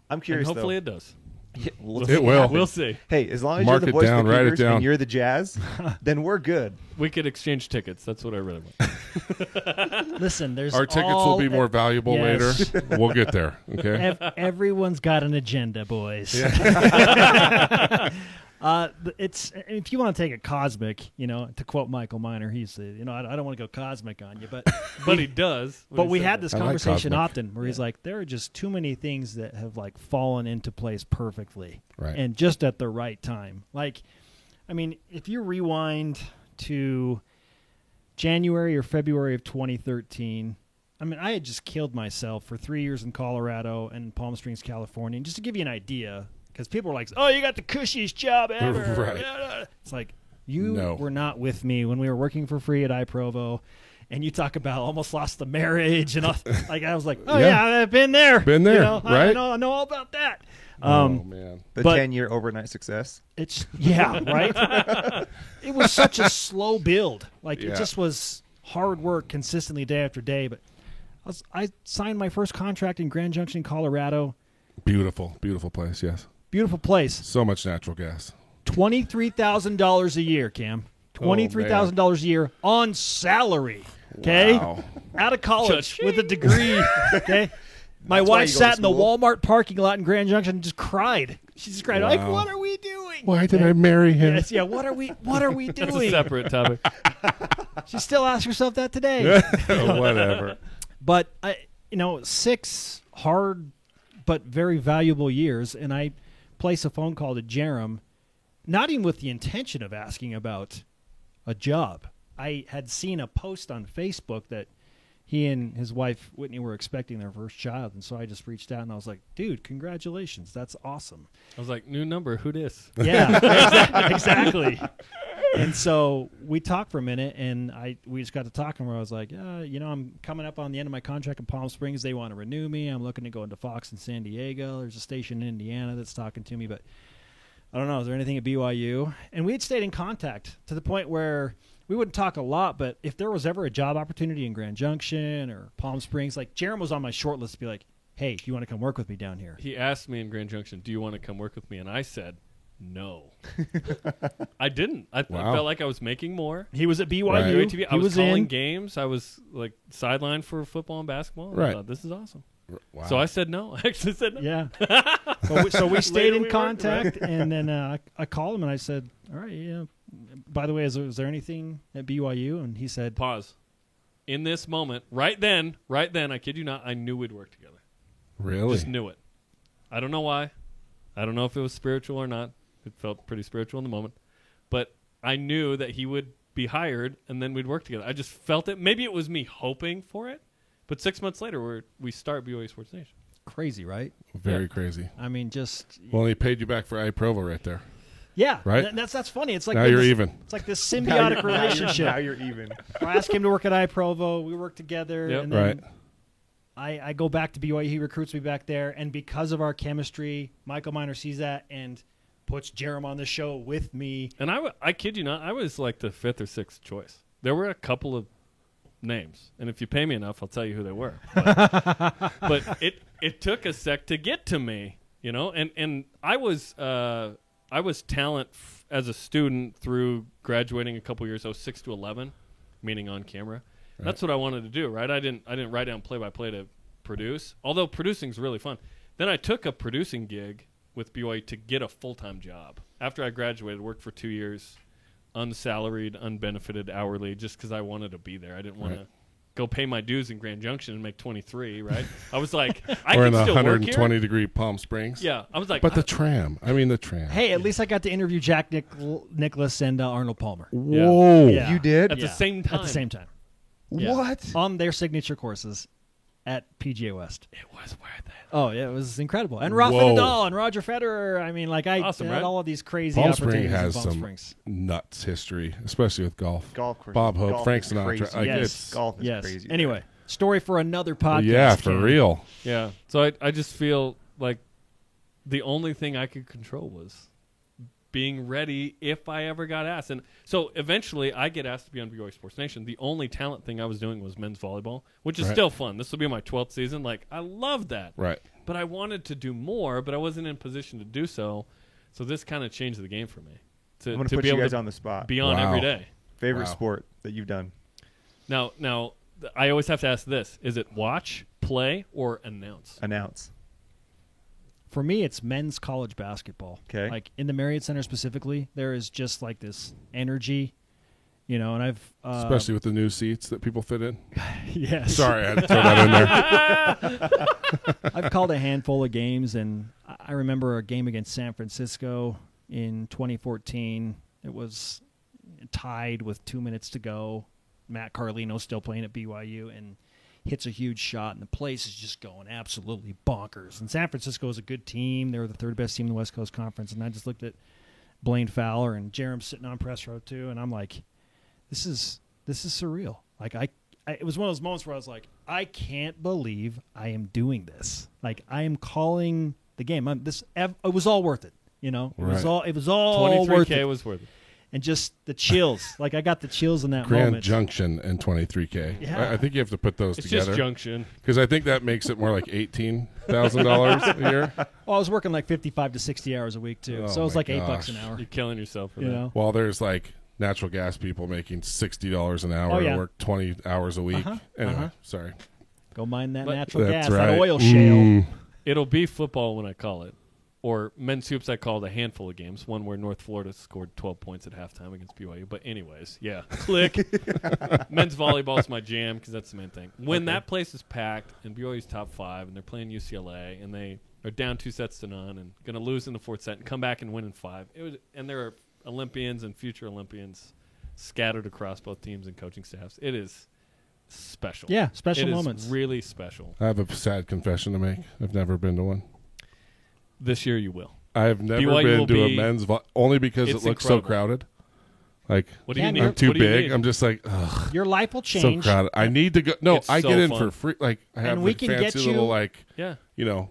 And curious. hopefully though. it does. Yeah, we'll It see. will. We'll see. Hey, as long as Mark you're it the voice down, of the write it Cougars down. and you're the Jazz, then we're good. We could exchange tickets. That's what I read about. Listen, there's Our tickets will be more valuable Yes. later. We'll get there. Okay. Everyone's got an agenda, boys. It's if you want to take it cosmic, to quote Michael Miner, he said, I don't want to go cosmic on you, but But he does. when but he we says had that. this I like conversation cosmic. often where he's like, there are just too many things that have like fallen into place perfectly, Right. and just at the right time. Like, I mean, if you rewind to January or February of 2013. I mean, I had just killed myself for 3 years in Colorado and Palm Springs, California. And just to give you an idea, because people are like, oh, you got the cushiest job ever. Right. It's like, You No. were not with me when we were working for free at iProvo, and you talk about almost lost the marriage and all, like I was like, oh Yeah. yeah, I've been there, Been there, you know, right? I know all about that. Oh man. The But- 10-year overnight success. It's right. It was such a slow build. Like Yeah. it just was hard work consistently day after day. But I signed my first contract in Grand Junction, Colorado. Beautiful, beautiful place. Yes. Beautiful place. So much natural gas. $23,000 a year, Cam. $23,000 a year on salary. Okay, Wow. out of college Cha-ching. with a degree. Okay. My That's why wife you go to sat in the school. Walmart parking lot in Grand Junction and just cried. She just cried like, Wow. "What are we doing? Why did I marry him? Yes, yeah. What are we That's a doing?" separate topic. She still asks herself that today. Whatever. But 6 hard but very valuable years, and I place a phone call to Jerem, not even with the intention of asking about a job. I had seen a post on Facebook that he and his wife Whitney were expecting their first child, and so I just reached out and I was like, "Dude, congratulations! That's awesome." I was like, new number. Who dis? Yeah, exactly. And so we talked for a minute, and we just got to talking where I was like, I'm coming up on the end of my contract in Palm Springs. They want to renew me. I'm looking to go into Fox in San Diego. There's a station in Indiana that's talking to me, but I don't know. Is there anything at BYU? And we had stayed in contact to the point where we wouldn't talk a lot, but if there was ever a job opportunity in Grand Junction or Palm Springs, like Jerem was on my short list to be like, hey, do you want to come work with me down here? He asked me in Grand Junction, do you want to come work with me? And I said, no. I didn't. I Wow. felt like I was making more. He was at BYU. Right. UATV, I He was calling in. games. I was like sidelined for football and basketball. And I Right. thought, this is awesome. Wow. So I said no. I actually said no. Yeah. So we stayed Later in we were, contact, and then I called him and I said, all right, yeah. By the way, is there anything at BYU? And he said, Pause. In this moment, right then, I kid you not, I knew we'd work together. really? Just knew it. I don't know why. I don't know if it was spiritual or not. It felt pretty spiritual in the moment. But I knew that he would be hired and then we'd work together. I just felt it. Maybe it was me hoping for it. But 6 months later, we start BYU Sports Nation. crazy, right? Very Yeah. crazy. I mean, just Well, he paid you back for iProvo right there. yeah, Right? That's funny. It's like Now you're this- even. It's like this Now symbiotic you're- relationship. Now you're even. I asked him to work at iProvo. We work together, Yep. and then Right. I go back to BYU. He recruits me back there, and because of our chemistry, Michael Miner sees that and puts Jerem on the show with me. And I kid you not, I was like the 5th or 6th choice. There were a couple of names. And if you pay me enough, I'll tell you who they were. But it took a sec to get to me, you know? And I was talent as a student through graduating a couple years. I was 6 to 11, meaning on camera. Right. That's what I wanted to do, right? I didn't write down play-by-play to produce, although producing's really fun. Then I took a producing gig with BYU to get a full-time job. After I graduated, worked for 2 years, unsalaried, unbenefited, hourly, just because I wanted to be there. I didn't want Right. to go pay my dues in Grand Junction and make 23, right? I was like, I Or can in the still work 120 here. degree Palm Springs. Yeah, I was like, But the tram. I mean, the tram. Hey, at least I got to interview Jack Nicklaus and Arnold Palmer. Whoa. Yeah. You did? At the same time. At the same time. Yeah. What? On their signature courses at PGA West. It was worth it. Oh, yeah, it was incredible. And Rafa Whoa. Nadal and Roger Federer. I mean, like, I Awesome, had right? all of these crazy Palm opportunities Springs has in Palm some Springs. nuts history, especially with golf. Golf course. Bob Hope, Golf Frank is Sinatra. crazy. Like, Yes. it's- Golf is Yes. crazy. Anyway, story for another podcast. yeah, for Cam. real. Yeah. So I just feel like the only thing I could control was being ready if I ever got asked. And so eventually I get asked to be on BYU Sports Nation. The only talent thing I was doing was men's volleyball, which is Right. still fun. This will be my 12th season. Like, I love that. Right. But I wanted to do more, but I wasn't in position to do so. So this kind of changed the game for me. I'm going To to put be you able guys to on the spot. be on Wow. every day. Favorite Wow. sport that you've done? Now, I always have to ask this. Is it watch, play, or announce? Announce. For me, it's men's college basketball. 'Kay. Like in the Marriott Center specifically, there is just like this energy, you know. And I've Especially with the new seats that people fit in. yes, Sorry, I had to throw that in there. I've called a handful of games, and I remember a game against San Francisco in 2014. It was tied with 2 minutes to go. Matt Carlino still playing at BYU and hits a huge shot, and the place is just going absolutely bonkers. And San Francisco is a good team. They were the third best team in the West Coast Conference, and I just looked at Blaine Fowler, and Jerem's sitting on press row too, and I'm like, this is surreal. Like it was one of those moments where I was like, I can't believe I am doing this. Like I am calling the game. It was all worth it. You know, it was all worth it. 23K was worth it. And just the chills. Like I got the chills in that Grand moment. Junction and 23K. Yeah. I think you have to put those It's together. just Junction. Because I think that makes it more like $18,000 a year. Well, I was working like 55 to 60 hours a week too, Oh so it was my like $8 an gosh. hour. You're killing yourself for You that. know, While there's like natural gas people making $60 an hour Oh, yeah. to work 20 hours a week. Anyway, sorry. go mine that But- natural That's gas, right. that oil shale. Mm. It'll be football when I call it. Or men's hoops, I called a handful of games. One where North Florida scored 12 points at halftime against BYU. But anyways, yeah. Click. Men's volleyball is my jam because that's the main thing. When that place is packed and BYU's top 5 and they're playing UCLA and they are down 2-0 and going to lose in the fourth set and come back and win in 5. And there are Olympians and future Olympians scattered across both teams and coaching staffs. It is special. Yeah, special It moments. is really special. I have a sad confession to make. I've never been to one. This year you will. I have never BYU been will to a be- men's only because it It's looks so incredible. crowded. Like What do you Cam, need? I'm too What do you big. need? I'm just like, ugh, Your life will so change. crowded. I need to go. No, It's I so get in fun. for free. Like I have And we the can fancy get little you- like Yeah.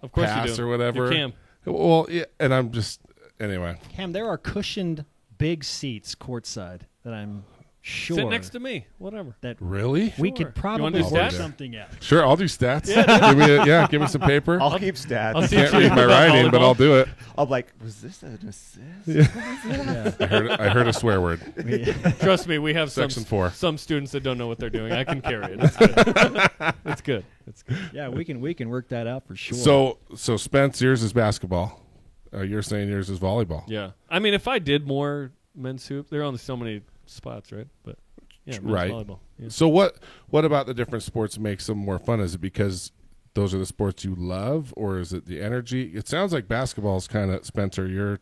Of course you pass do. or whatever. You can. Well, yeah, and I'm just anyway. Cam, there are cushioned big seats courtside that I'm sure Sit next to me. Whatever. that Really? we Sure. could You probably wanna do work stats? something out. Sure, I'll do stats. Give me some paper. I'll keep stats. I'll I see can't you read my about writing, but volleyball. I'll do it. I'll be like, was this an assist? Yeah. I heard a swear word. Trust me, we have Section 4. some students that don't know what they're doing. I can carry it. It's good. It's good. It's good. Yeah, we can work that out for sure. So Spence, yours is basketball. You're saying yours is volleyball. Yeah. I mean, if I did more men's hoop, there are only so many spots, right? But yeah, men's Right. volleyball. Yeah. So what about the different sports makes them more fun? Is it because those are the sports you love, or is it the energy? It sounds like basketball is kind of, Spencer, your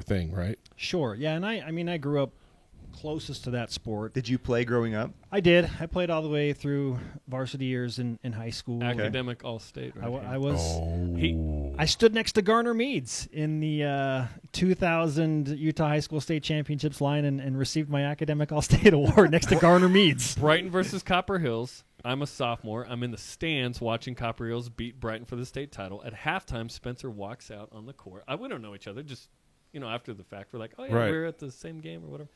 thing, right? Sure. Yeah, and I mean I grew up closest to that sport. Did you play growing up? I did. I played all the way through varsity years in high school. Academic all-state. Right here. I was. Oh. I stood next to Garner Meads in the 2000 Utah High School State Championships line and received my Academic All-State Award next to Garner Meads. Brighton versus Copper Hills. I'm a sophomore. I'm in the stands watching Copper Hills beat Brighton for the state title. At halftime, Spencer walks out on the court. We don't know each other. Just after the fact, we're like, oh yeah, Right. we were at the same game or whatever.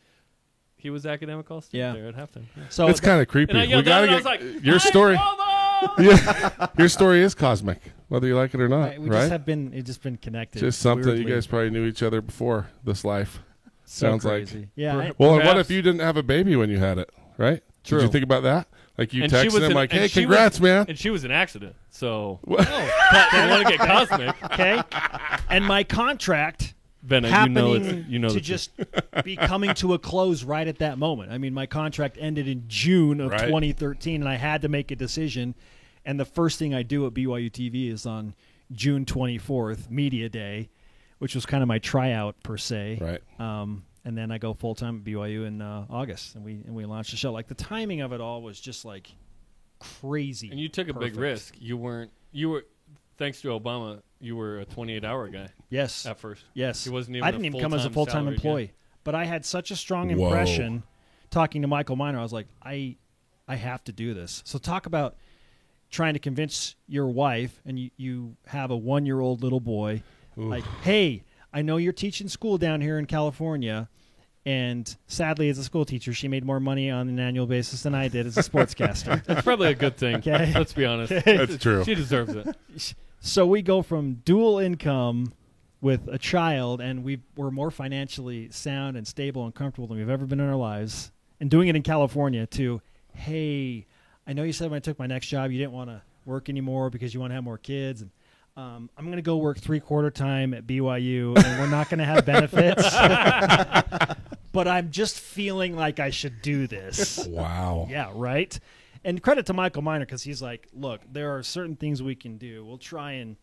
He was Academic All-State Yeah. there at halftime. Yeah. So It's kind of creepy. And I We yelled gotta out, and I get was like, your "Nice, story. bravo!" Yeah, your story is cosmic, whether you like it or not. we right? just have been connected. Just something you weirdly. guys probably knew each other before this life. So sounds like. crazy. Yeah. Per- Well, and what Perhaps. if you didn't have a baby when you had it? Right? True. Did you think about that? Like you And she texted was him an- like, and "Hey, she congrats, man." And she was an accident. So What? didn't want to get cosmic. Okay. And my contract Venna, happening you know to the just be coming to a close right at that moment. I mean, my contract ended in June of Right. 2013, and I had to make a decision. And the first thing I do at BYU TV is on June 24th, Media Day, which was kind of my tryout per se. Right. And then I go full time at BYU in August, and we launched the show. Like the timing of it all was just like crazy. And you took a big perfect. risk. You were thanks to Obama, you were a 28-hour guy Yes. at first. Yes. He wasn't even I didn't even come as a full-time full-time salaried employee. guy. But I had such a strong Whoa. impression talking to Michael Miner. I was like, I have to do this. So talk about trying to convince your wife, and you have a 1-year-old little boy, like, hey, I know you're teaching school down here in California, and sadly, as a school teacher, she made more money on an annual basis than I did as a sportscaster. That's probably a good thing. Okay. Let's be honest. That's true. She deserves it. So we go from dual income with a child, and we're more financially sound and stable and comfortable than we've ever been in our lives, and doing it in California, to, hey, I know you said when I took my next job you didn't want to work anymore because you want to have more kids, and I'm going to go work 3/4 time at BYU, and we're not going to have benefits. But I'm just feeling like I should do this. Wow. Yeah, right? And credit to Michael Miner, because he's like, look, there are certain things we can do. We'll try and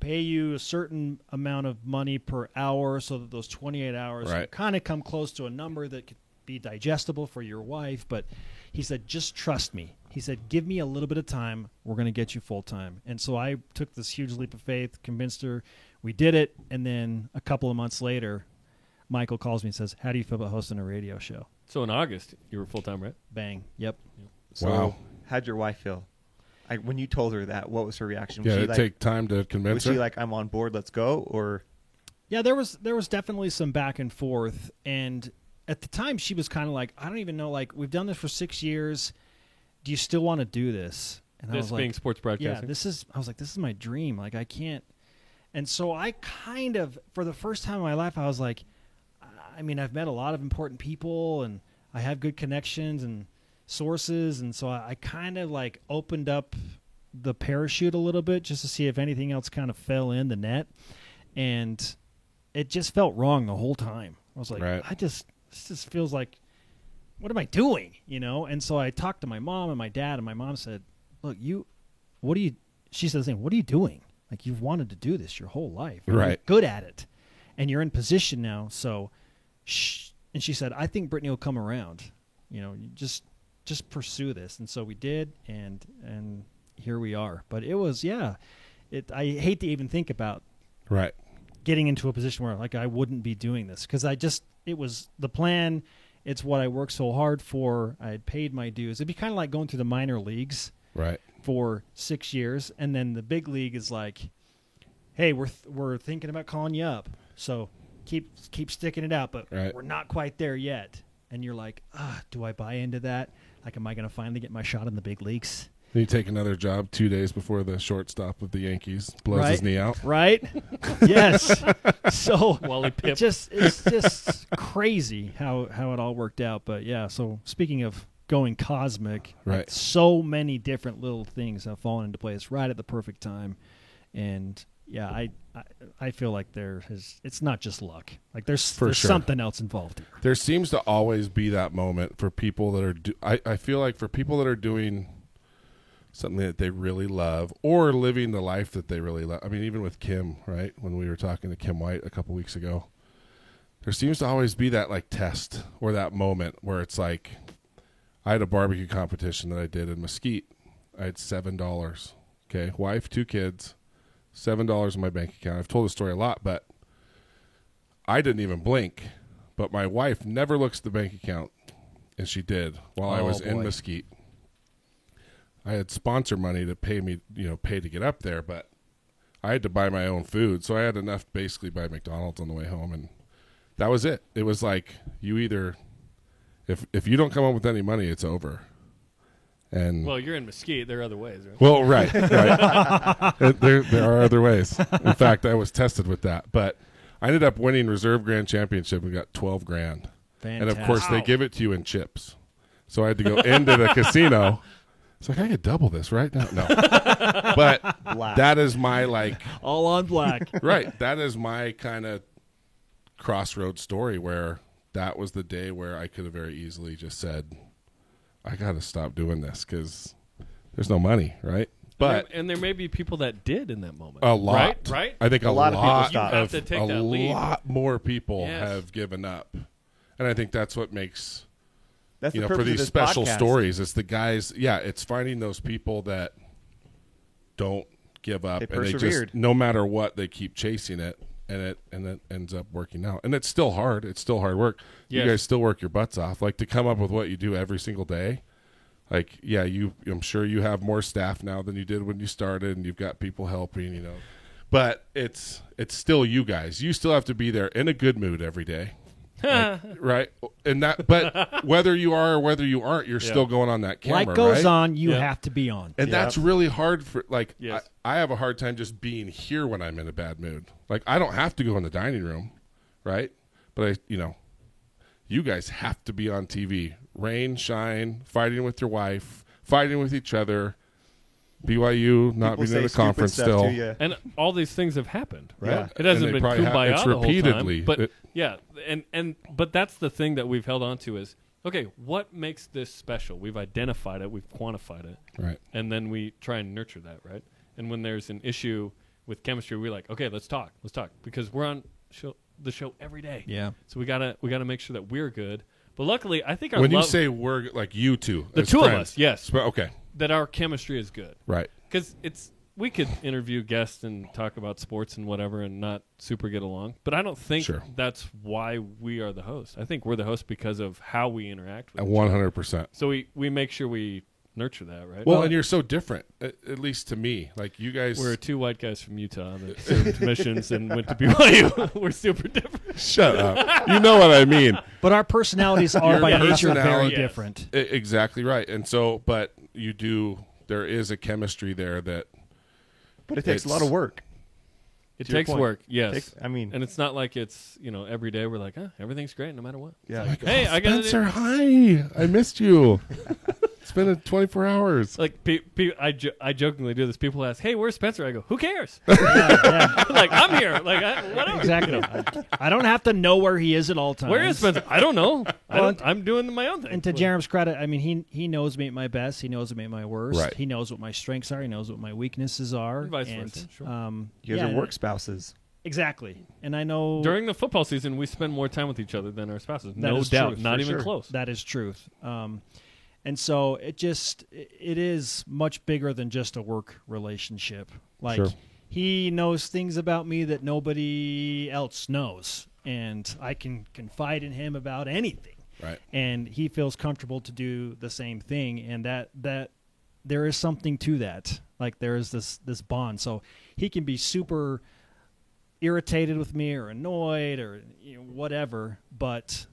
pay you a certain amount of money per hour so that those 28 hours Right. kind of come close to a number that could be digestible for your wife. But he said, just trust me. He said, give me a little bit of time. We're going to get you full-time. And so I took this huge leap of faith, convinced her. We did it. And then a couple of months later, Michael calls me and says, "How do you feel about hosting a radio show?" So in August, you were full time, right? Bang. Yep. So Wow. how'd your wife feel? When you told her that, what was her reaction? Was Yeah, she it'd like, take time to was convince she her. like, I'm on board, let's go? Or Yeah, there was definitely some back and forth, and at the time she was kind of like, I don't even know, like, we've done this for 6 years. Do you still want to do this? And I This was being like, sports broadcasting. I was like, this is my dream. Like, I can't. And so I kind of, for the first time in my life, I was like, I mean, I've met a lot of important people, and I have good connections and sources, and so I kind of like opened up the parachute a little bit just to see if anything else kind of fell in the net, and it just felt wrong the whole time. I was like, Right. this just feels like, what am I doing? You know? And so I talked to my mom and my dad, and my mom said, look, she said the same, what are you doing? Like, you've wanted to do this your whole life. You're Right. good at it. And you're in position now. So, and she said, I think Brittany will come around. You know, you just pursue this. And so we did, and here we are. But it was, I hate to even think about Right. getting into a position where, like, I wouldn't be doing this. Because it was the plan. It's what I worked so hard for. I had paid my dues. It'd be kind of like going through the minor leagues Right. for 6 years, and then the big league is like, hey, we're thinking about calling you up, so keep sticking it out, but Right. we're not quite there yet. And you're like, do I buy into that? Like, am I going to finally get my shot in the big leagues? Then you take another job 2 days before the shortstop of the Yankees blows his knee out. Right? Yes. So Wally Pipp. it's just crazy how it all worked out. But yeah, so speaking of going cosmic, Right. so many different little things have fallen into place right at the perfect time. And yeah, I feel like it's not just luck. Like there's For sure. something else involved here. There seems to always be that moment for people that are I feel like for people that are doing something that they really love or living the life that they really love. I mean, even with Kim, right? When we were talking to Kim White a couple weeks ago, there seems to always be that like test or that moment where it's like, I had a barbecue competition that I did in Mesquite. I had $7. Okay. Wife, 2 kids, $7 in my bank account. I've told the story a lot, but I didn't even blink. But my wife never looks at the bank account, and she did while I was in boy. Mesquite. I had sponsor money to pay me, pay to get up there, but I had to buy my own food. So I had enough basically buy McDonald's on the way home, and that was it. It was like you either, if you don't come up with any money, it's over. And Well, you're in Mesquite. There are other ways, right? well, right. There are other ways. In fact, I was tested with that, but I ended up winning Reserve Grand Championship and got $12,000. And of course, they give it to you in chips. So I had to go into the casino. It's like, I could double this right now. No. But Black. that is my, like, all on black. right. That is my kind of crossroads story where that was the day where I could have very easily just said, I got to stop doing this because there's no money, right? But and there may be people that did in that moment. a lot. Right? I think a lot of people lot stopped. You have to take a that leap. lot more people Yes. have given up. And I think that's what makes, that's the for purpose of these this special podcast. stories, it's the guys, it's finding those people that don't give up They and they persevered. just, no matter what, they keep chasing it and it ends up working out. And it's still hard. It's still hard work. Yes. You guys still work your butts off. Like to come up with what you do every single day. Like, I'm sure you have more staff now than you did when you started, and you've got people helping, But it's still you guys. You still have to be there in a good mood every day. Like, right? And but whether you are or whether you aren't, you're still going on that camera, Light goes right? on, you Yeah. have to be on. And Yeah. that's really hard for, like, Yes. I have a hard time just being here when I'm in a bad mood. Like, I don't have to go in the dining room, right? But you guys have to be on TV. Rain, shine, fighting with your wife, fighting with each other. BYU not People being in say a stupid conference stuff still. to you. And all these things have happened, right? Yeah. It hasn't And they been probably kumbaya it's the whole repeatedly. time. But It- yeah, but that's the thing that we've held on to is, okay, what makes this special? We've identified it, we've quantified it, Right. and then we try and nurture that, right? And when there's an issue with chemistry, we're like, okay, let's talk, because we're on the show every day. Yeah. So we gotta make sure that we're good. But luckily, I think our When you love, say we're, like you two, the as two of friends. us, yes, Okay. that our chemistry is good. Right. Because it's we could interview guests and talk about sports and whatever and not super get along. But I don't think Sure. that's why we are the host. I think we're the host because of how we interact with each other. 100%. So we make sure we nurture that, right? Well, and you're so different, at least to me. Like you guys, we're two white guys from Utah that served missions and went to BYU. We're super different. shut up. You know what I mean. But our personalities are Your by nature very personality- Yes. different. Exactly right. And so, but there is a chemistry there that But it takes a lot It's- of work. It To your takes point. work, yes. I mean, And it's not like it's, every day we're like, everything's great no matter what. It's Yeah. like, Like, hey, oh, I got Spencer, hi. I missed you. It's been 24 hours. Like I jokingly do this. People ask, "Hey, where's Spencer?" I go, "Who cares?" Yeah, Like I'm here. Like whatever. exactly. I don't have to know where he is at all times. Where is Spencer? I don't know. Well, I'm doing my own thing. And to Jerem's credit, I mean, he knows me at my best. He knows me at my worst. Right. He knows what my strengths are. He knows what my weaknesses are. And vice and, versa, sure. you guys yeah, are work spouses. Exactly. And I know During the football season, we spend more time with each other than our spouses. That No is doubt, truth, not for even sure. close. that is truth. And so it is much bigger than just a work relationship. Like Sure. he knows things about me that nobody else knows, and I can confide in him about anything. Right. And he feels comfortable to do the same thing, and that there is something to that. Like there is this bond. So he can be super irritated with me or annoyed or whatever, but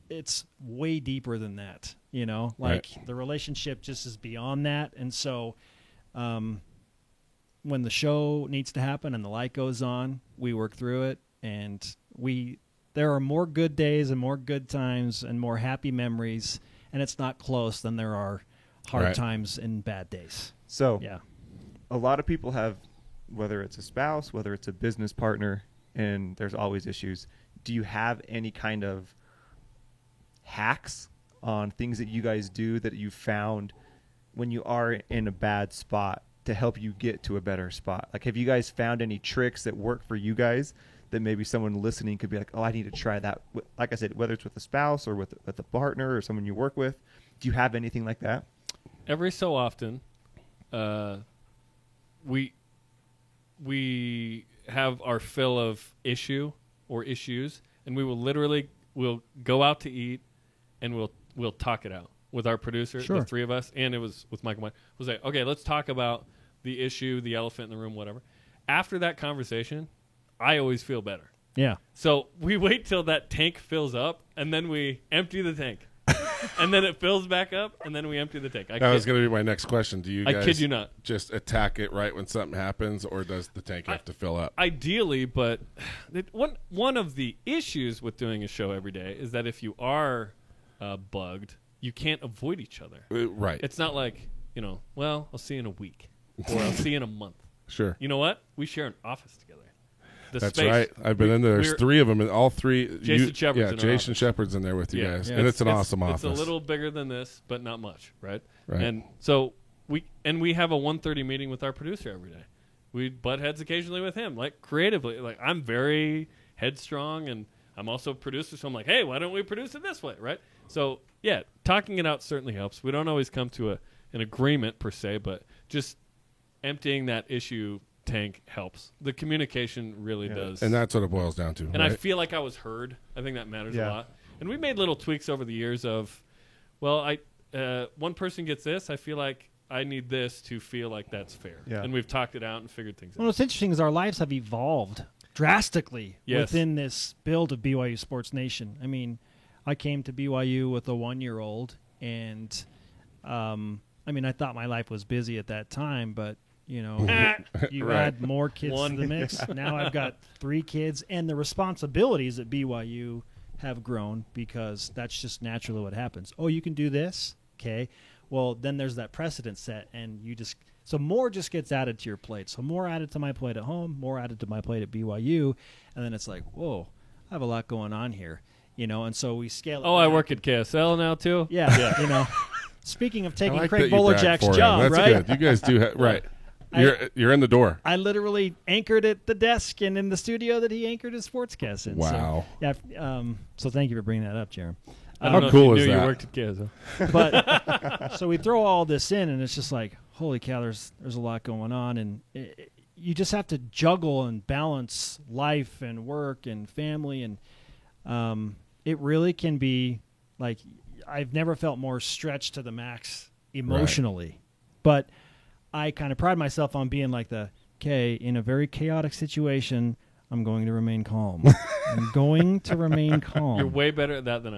it's way deeper than that. Like Right. the relationship just is beyond that. And so when the show needs to happen and the light goes on, we work through it, and there are more good days and more good times and more happy memories, and it's not close, than there are hard Right. times and bad days. So Yeah. a lot of people have, whether it's a spouse, whether it's a business partner, and there's always issues. Do you have any kind of hacks on things that you guys do that you found when you are in a bad spot to help you get to a better spot? Like, have you guys found any tricks that work for you guys that maybe someone listening could be like, oh, I need to try that? Like I said, whether it's with a spouse or with a partner or someone you work with, do you have anything like that? Every so often, we have our fill of issue or issues, and we'll go out to eat, and we'll talk it out with our producer, Sure. the three of us, and it was with Michael. We'll say, okay, let's talk about the issue, the elephant in the room, whatever. After that conversation, I always feel better. Yeah. So we wait till that tank fills up, and then we empty the tank. And then it fills back up, and then we empty the tank. That was going to be my next question. Do you I guys kid you not. just attack it right when something happens, or does the tank have to fill up? Ideally, but one of the issues with doing a show every day is that if you are bugged, you can't avoid each other. Right. It's not like, well, I'll see you in a week, or I'll see you in a month. Sure. You know what? We share an office together. The That's space. right. I've been in there. There's We're- three of them, and all three. Jason Shepard's in our Jason office. Shepard's in there with you Yeah. guys, Yeah. and it's an awesome office. It's a little bigger than this, but not much, right? Right. And so we have a 1:30 meeting with our producer every day. We butt heads occasionally with him, like creatively. Like I'm very headstrong, and I'm also a producer, so I'm like, hey, why don't we produce it this way, right? So yeah, talking it out certainly helps. We don't always come to an agreement per se, but just emptying that issue tank helps. The communication really does. And that's what it boils down to. And right? I feel like I was heard. I think that matters Yeah. a lot. And we made little tweaks over the years of, well, one person gets this. I feel like I need this to feel like that's fair. Yeah. And we've talked it out and figured things Well, out. what's interesting is our lives have evolved drastically Yes. within this build of BYU Sports Nation. I mean, I came to BYU with a 1-year-old, and I thought my life was busy at that time, but you Right. add more kids to the mix. Now I've got 3 kids, and the responsibilities at BYU have grown because that's just naturally what happens. Oh, you can do this? Okay. Well, then there's that precedent set, and so more just gets added to your plate. So more added to my plate at home, more added to my plate at BYU, and then it's like, whoa, I have a lot going on here, and so we scale it. Oh, I back. work at KSL now too? Yeah. Speaking of I taking like Craig that you brag Bolerjack's for him. job, That's right? good. You guys do right. I- You're in the door. I literally anchored at the desk and in the studio that he anchored his sportscast in. Wow. So, yeah. So thank you for bringing that up, Jerem. I How don't know cool if is you knew that? you worked at KSL. But so we throw all this in, and it's just like, holy cow, there's a lot going on, and you just have to juggle and balance life and work and family, and it really can be like I've never felt more stretched to the max emotionally. But I kind of pride myself on being like in a very chaotic situation, I'm going to remain calm. I'm going to remain calm. You're way better at that than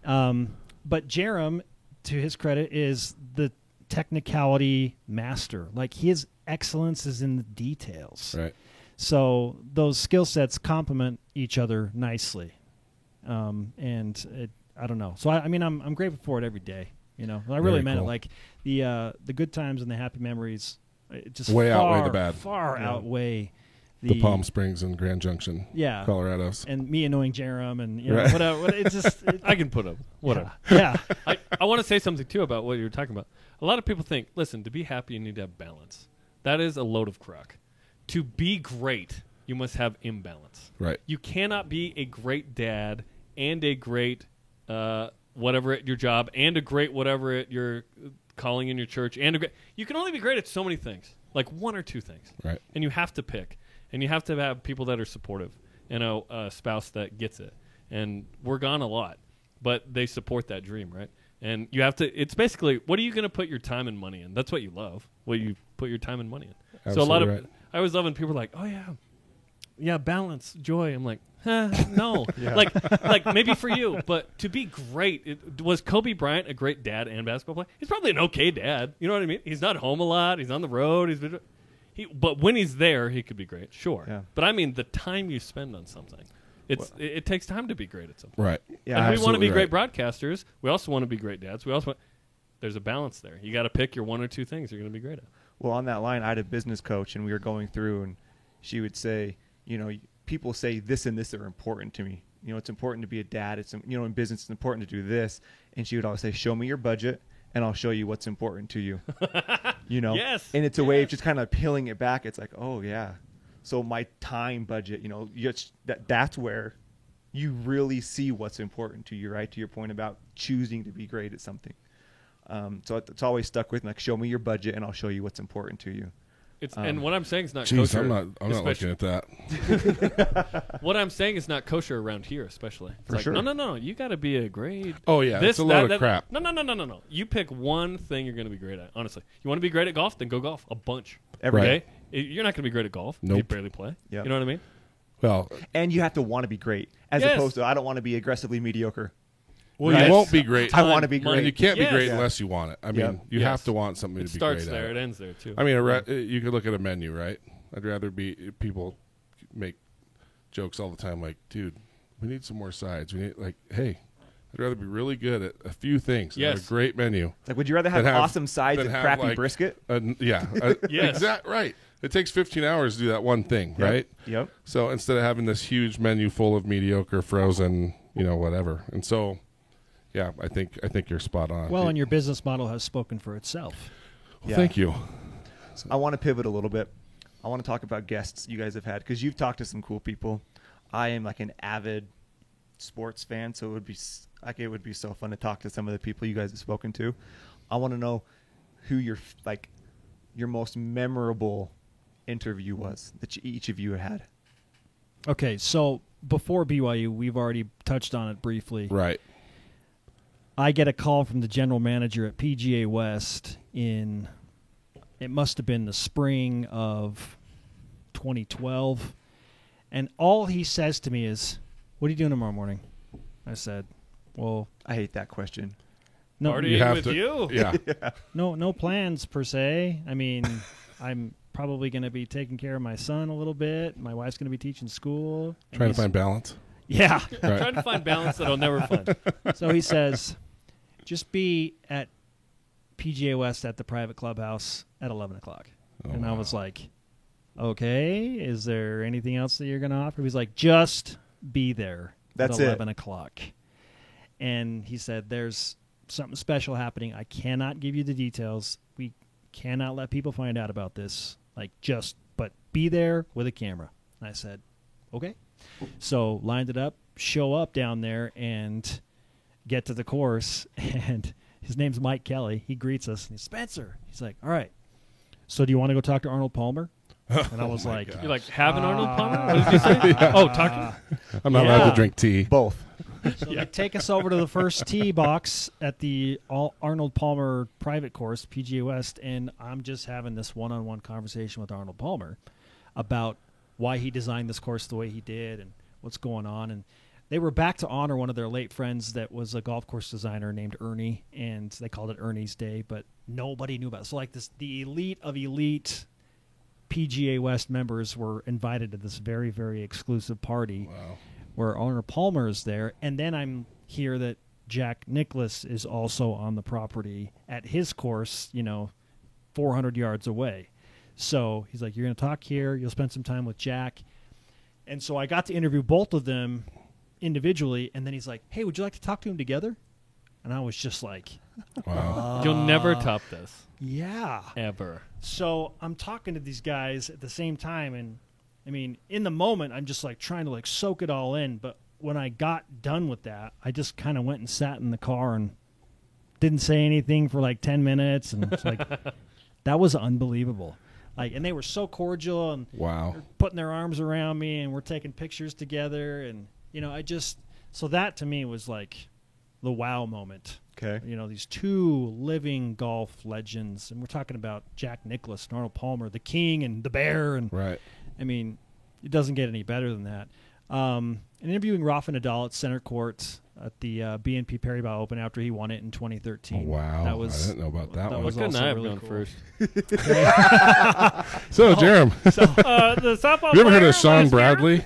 I am. But Jerem, to his credit, is the technicality master. Like, his excellence is in the details. Right. So those skill sets complement each other nicely. I don't know. So I mean, I'm grateful for it every day. You know, I really Very meant cool. it. Like the good times and the happy memories, it just Way far, outweigh the bad. Far Yeah. outweigh The Palm Springs and Grand Junction, Yeah, Colorado's. and me annoying Jerem and you know Right. whatever. It's just I can put up whatever. Yeah. I want to say something too about what you were talking about. A lot of people think, listen, to be happy, you need to have balance. That is a load of crock. To be great, you must have imbalance. Right. You cannot be a great dad and a great whatever at your job and a great whatever at your calling in your church and a great. You can only be great at so many things, like one or two things, Right. and you have to pick, and you have to have people that are supportive, and a spouse that gets it. And we're gone a lot, but they support that dream, right? And you have to. It's basically, what are you going to put your time and money in? That's what you love. What you put your time and money in. So a lot of Absolutely right. I always love when people are like, "Oh yeah, balance, joy." I'm like, no, like maybe for you, but to be great, was Kobe Bryant a great dad and basketball player? He's probably an okay dad. You know what I mean? He's not home a lot. He's on the road. But when he's there, he could be great, sure. Yeah. But I mean, the time you spend on something, it takes time to be great at something. Right. Yeah, And we want to be absolutely great right. broadcasters. We also want to be great dads. We also want. There's a balance there. You got to pick your one or two things you're going to be great at. Well, on that line, I had a business coach, and we were going through, and she would say, you know, people say this and this are important to me. You know, it's important to be a dad. It's, you know, in business, it's important to do this. And she would always say, show me your budget, and I'll show you what's important to you. You know? Yes, And it's a way of yes. just kind of peeling it back. It's like, oh, yeah. So my time budget, you know, that's where you really see what's important to you, right? To your point about choosing to be great at something. So it's always stuck with me, like, show me your budget, and I'll show you what's important to you. It's and what I'm saying is not Jeez, kosher. I'm not looking especially- at that. What I'm saying is not kosher around here, especially. It's For like, sure. No. You got to be a great. Oh, yeah. This, It's a load that, of crap. No. You pick one thing you're going to be great at. Honestly, you want to be great at golf, then go golf a bunch. Every Right. day. Okay, you're not going to be great at golf. You Nope. barely play. Yep. You know what I mean? Well, And you have to want to be great, as Yes. opposed to, I don't want to be aggressively mediocre. Well, you yes. won't be great. I want to be Money. And you great. can't Yes. be great Yeah. unless you want it. I mean, Yep. you Yes. have to want something It to be starts great there. at. It ends there too. I mean, you could look at a menu, right? I'd rather be people make jokes all the time, like, dude, we need some more sides. We need, like, hey, I'd rather be really good at a few things. And have Yes. a great menu. Like, would you rather have Than have- awesome sides than and have, crappy like, brisket? Yeah, Yes. right. It takes 15 hours to do that one thing, Yep. right? Yep. So instead of having this huge menu full of mediocre, frozen, you know, whatever. And so, yeah, I think you're spot on. Well, and your business model has spoken for itself. Well, Yeah. thank you. I want to pivot a little bit. I want to talk about guests you guys have had, because you've talked to some cool people. I am like an avid sports fan, so it would be so fun to talk to some of the people you guys have spoken to. I want to know who your most memorable interview was that each of you had. Okay, so before BYU, we've already touched on it briefly. Right. I get a call from the general manager at PGA West it must have been the spring of 2012. And all he says to me is, "What are you doing tomorrow morning?" I said, "Well, I hate that question. no, Partying You have with to. you. Yeah. no plans per se. I mean, I'm probably going to be taking care of my son a little bit. My wife's going to be teaching school. And Trying to he's- find balance. Yeah. Right. Trying to find balance that I'll never find. So he says, just be at PGA West at the private clubhouse at 11 o'clock. Oh, and I wow. was like, okay, is there anything else that you're going to offer? He's like, just be there That's at it. 11 o'clock. And he said, there's something special happening. I cannot give you the details. We cannot let people find out about this. But be there with a camera. And I said, okay. So lined it up, show up down there and get to the course. And his name's Mike Kelly. He greets us. And he's, Spencer. He's like, all right. So do you want to go talk to Arnold Palmer? And I was like, God. You're like, have an Arnold Palmer? What did you say? Oh, talking? I'm not allowed Yeah. to drink tea. Both. so they take us over to the first tee box at the Arnold Palmer private course, PGA West, and I'm just having this one-on-one conversation with Arnold Palmer about why he designed this course the way he did and what's going on. And they were back to honor one of their late friends that was a golf course designer named Ernie, and they called it Ernie's Day, but nobody knew about it. So like this, the elite of elite PGA West members were invited to this very, very exclusive party. Wow. Where Arnold Palmer is there, and then I'm here that Jack Nicklaus is also on the property at his course, 400 yards away. So he's like, you're going to talk here, you'll spend some time with Jack. And so I got to interview both of them individually, and then he's like, hey, would you like to talk to him together? And I was just like, Wow. You'll never top this. yeah. Ever. So I'm talking to these guys at the same time, and I mean, in the moment, I'm just like trying to like soak it all in. But when I got done with that, I just kind of went and sat in the car and didn't say anything for like 10 minutes, and it's like that was unbelievable. Like, and they were so cordial and Wow. putting their arms around me, and we're taking pictures together, and so that to me was like the wow moment. Okay. These two living golf legends, and we're talking about Jack Nicklaus and Arnold Palmer, the King and the Bear, and Right. I mean, it doesn't get any better than that. And interviewing Rafa Nadal at center court at the BNP Paribas Open after he won it in 2013. Wow. That was, I didn't know about that one. was Couldn't also I have really gone cool. first? So, Jerem, The softball you ever heard player of Sean last year? Bradley?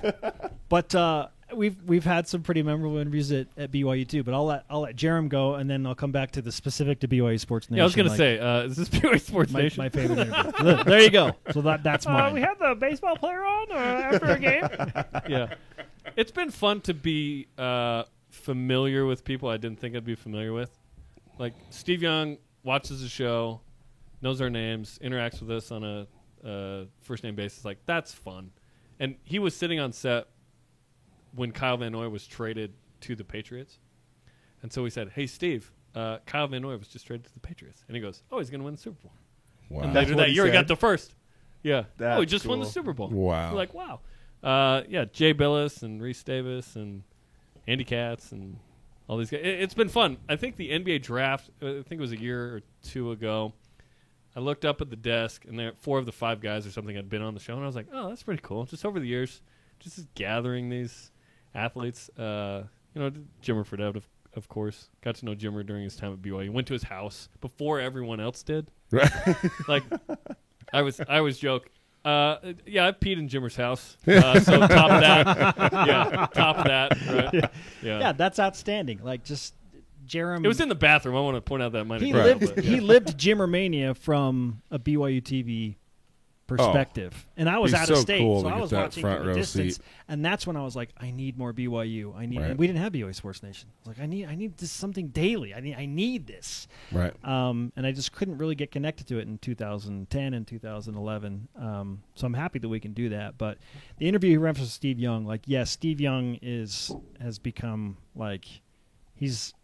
But we've had some pretty memorable interviews at BYU too. But I'll let Jerem go, and then I'll come back to the specific to BYU Sports Nation. Yeah, I was going to say, is this BYU Sports my Nation? favorite interview. There you go. So that's mine. we had the baseball player on after a game. Yeah. It's been fun to be familiar with people I didn't think I'd be familiar with. Like, Steve Young watches the show, knows our names, interacts with us on a first-name basis. Like, that's fun. And he was sitting on set when Kyle Van Noy was traded to the Patriots. And so we said, hey, Steve, Kyle Van Noy was just traded to the Patriots. And he goes, oh, he's going to win the Super Bowl. Wow. And That's later what that he year, he got said? the first. Yeah. That's oh, he just won the cool. Super Bowl. Wow. We're like, wow. Yeah, Jay Billis and Reese Davis and Andy Katz and all these guys. It's been fun. I think the NBA draft, I think it was a year or two ago, I looked up at the desk, and there 4 of the 5 guys or something had been on the show, and I was like, oh, that's pretty cool. Just over the years, just gathering these athletes. Jimmer Fredette, of course. Got to know Jimmer during his time at BYU. Went to his house before everyone else did. Right. Like, I was joking. I peed in Jimmer's house. So top of that. Yeah, top of that. Right? Yeah, that's outstanding. Like, just Jerem. It was in the bathroom. I want to point out that might have he been lived. out, but, He yeah. lived Jimmermania from a BYU TV perspective, and I was He's out so of state, cool so to I get was that watching front from a row distance, seat. and that's when I was like, I need more BYU. Right. And we didn't have BYU Sports Nation. I was like, I need this something daily. I need this. Right. And I just couldn't really get connected to it in 2010 and 2011. So I'm happy that we can do that. But the interview he referenced Steve Young, like, yes, Steve Young has become like he's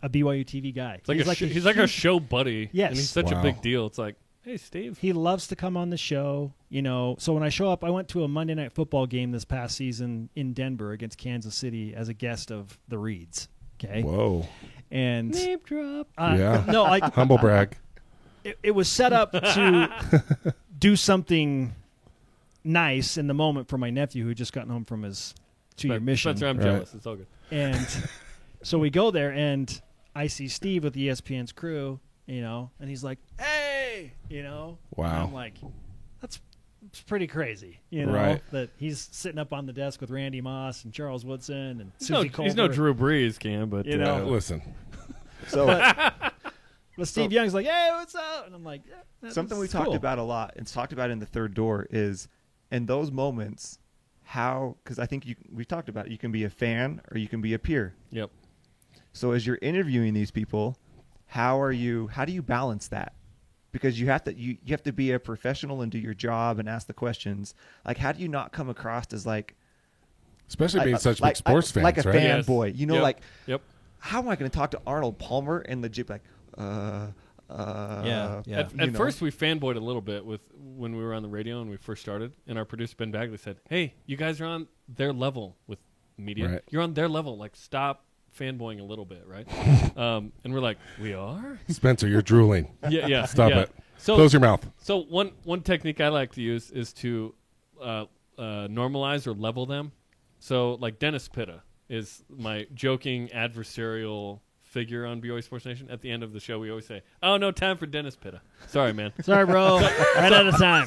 a BYU TV guy. It's like he's like a show buddy. Yes. And he's such Wow. a big deal. It's like, hey, Steve. He loves to come on the show, So when I show up, I went to a Monday Night Football game this past season in Denver against Kansas City as a guest of the Reeds. Okay, Whoa. and Name drop. Yeah. no, like Humble brag. it was set up to do something nice in the moment for my nephew who had just gotten home from his 2-year mission. Spencer, I'm Right. jealous. It's all good. And so we go there, and I see Steve with ESPN's crew, and he's like, "Hey," And Wow. I'm like, "That's pretty crazy," Right. that he's sitting up on the desk with Randy Moss and Charles Woodson and He's no, Susie he's no Colbert. Drew Brees, Cam, but Listen. So But Steve Young's like, "Hey, what's up?" And I'm like, yeah, something we that's talked cool. about a lot and talked about in the third door is in those moments because I think we talked about it, you can be a fan or you can be a peer. Yep. So as you're interviewing these people, how do you balance that? Because you have to be a professional and do your job and ask the questions. Like, how do you not come across as like Especially being such big sports fans, like a right? Yes. fanboy? Yep. Like Yep. how am I going to talk to Arnold Palmer and the Jeep like, Yeah. At first, we fanboyed a little bit when we were on the radio and we first started, and our producer Ben Bagley said, "Hey, you guys are on their level with media. Right. You're on their level. Like, stop fanboying a little bit, right?" And we're like, "We are." Spencer, you're drooling. Yeah. Stop yeah. it. So Close your mouth. So one technique I like to use is to normalize or level them. So like Dennis Pitta is my joking adversarial figure on BYU Sports Nation. At the end of the show, we always say, "Oh, no time for Dennis Pitta." Sorry, man. Sorry, bro. Right out of time.